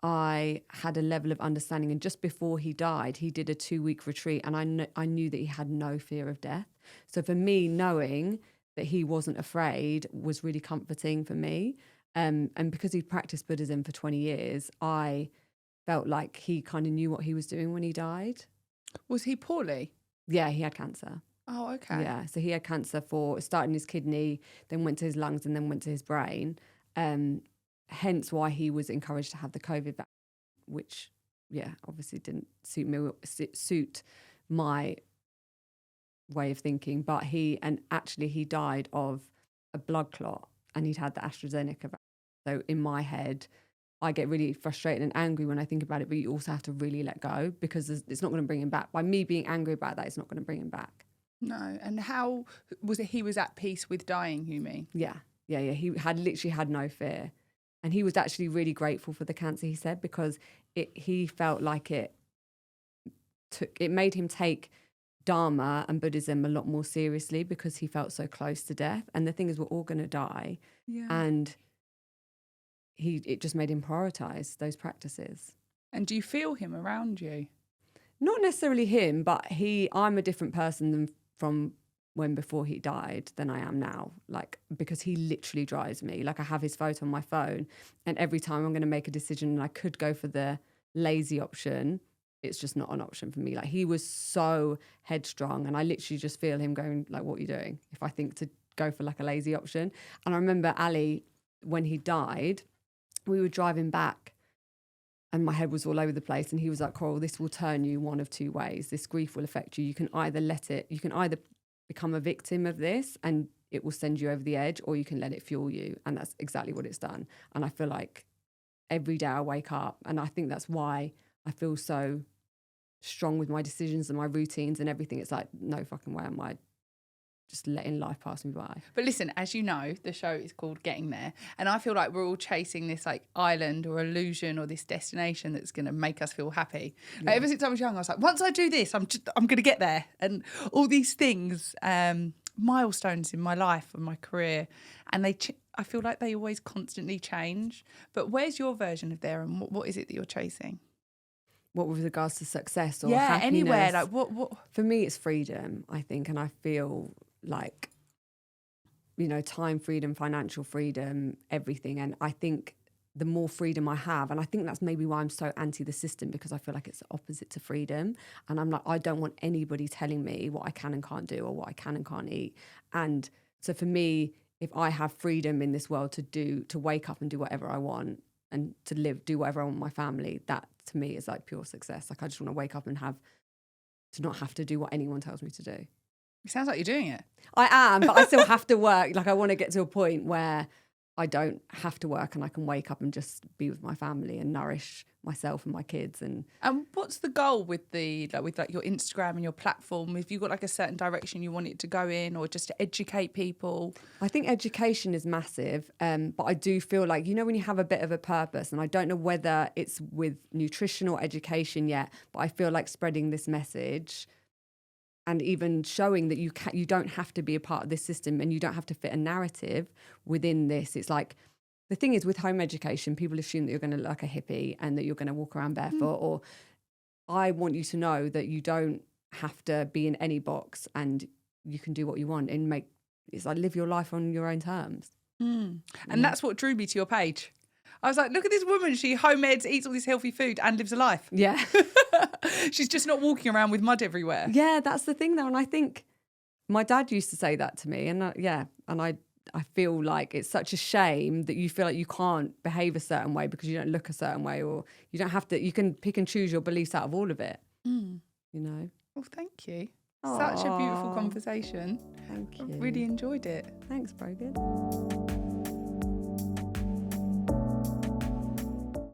I had a level of understanding. And just before he died, he did a 2-week retreat, and I knew that he had no fear of death. So for me, knowing that he wasn't afraid was really comforting for me. And because he practiced Buddhism for 20 years, I felt like he kind of knew what he was doing when he died. Was he poorly? Yeah, he had cancer. Oh, okay. Yeah, so he had cancer it started in his kidney, then went to his lungs and then went to his brain. Hence why he was encouraged to have the COVID vaccine, which, yeah, obviously didn't suit my way of thinking. But he died of a blood clot, and he'd had the AstraZeneca vaccine. So in my head, I get really frustrated and angry when I think about it, but you also have to really let go, because it's not going to bring him back. By me being angry about that, it's not going to bring him back. No. And how was it? He was at peace with dying, you mean? Yeah. He had literally had no fear. And he was actually really grateful for the cancer, he said, because he felt like it made him take Dharma and Buddhism a lot more seriously, because he felt so close to death. And the thing is, we're all going to die. Yeah. And it just made him prioritize those practices. And do you feel him around you? Not necessarily him, but I'm a different person than from before he died than I am now. Like, because he literally drives me. Like, I have his photo on my phone, and every time I'm going to make a decision and I could go for the lazy option, it's just not an option for me. Like, he was so headstrong, and I literally just feel him going like, what are you doing? If I think to go for like a lazy option. And I remember Ali, when he died, we were driving back and my head was all over the place, and he was like, Coral, this will turn you one of two ways. This grief will affect you. You can either become a victim of this and it will send you over the edge, or you can let it fuel you. And that's exactly what it's done. And I feel like every day I wake up, and I think that's why I feel so strong with my decisions and my routines and everything. It's like, no fucking way am I just letting life pass me by. But listen, as you know, the show is called Getting There. And I feel like we're all chasing this like island or illusion or this destination that's going to make us feel happy. Yeah. Like, ever since I was young, I was like, once I do this, I'm going to get there. And all these things, milestones in my life and my career. And I feel like they always constantly change. But where's your version of there, and what is it that you're chasing? What with regards to success or happiness? Anywhere. Like what? For me, it's freedom, I think. And I feel like, time freedom, financial freedom, everything. And I think the more freedom I have, and I think that's maybe why I'm so anti the system, because I feel like it's the opposite to freedom. And I'm like, I don't want anybody telling me what I can and can't do or what I can and can't eat. And so for me, if I have freedom in this world to wake up and do whatever I want and to do whatever I want with my family, that to me is like pure success. Like, I just want to wake up and to not have to do what anyone tells me to do. It sounds like you're doing it. I am, but I still have to work. Like, I want to get to a point where I don't have to work and I can wake up and just be with my family and nourish myself and my kids. And what's the goal with your Instagram and your platform? Have you got like a certain direction you want it to go in, or just to educate people? I think education is massive, but I do feel like, when you have a bit of a purpose, and I don't know whether it's with nutrition or education yet, but I feel like spreading this message and even showing that you don't have to be a part of this system, and you don't have to fit a narrative within this. It's like, the thing is, with home education, people assume that you're going to look like a hippie and that you're going to walk around barefoot. Or I want you to know that you don't have to be in any box, and you can do what you want and it's like live your life on your own terms. And that's what drew me to your page. I was like, look at this woman. She home eds, eats all this healthy food and lives a life. Yeah. She's just not walking around with mud everywhere. Yeah, that's the thing though. And I think my dad used to say that to me. And I feel like it's such a shame that you feel like you can't behave a certain way because you don't look a certain way, or you don't have to, you can pick and choose your beliefs out of all of it. Well, thank you. Aww. Such a beautiful conversation. Thank you. I really enjoyed it. Thanks, Brogan.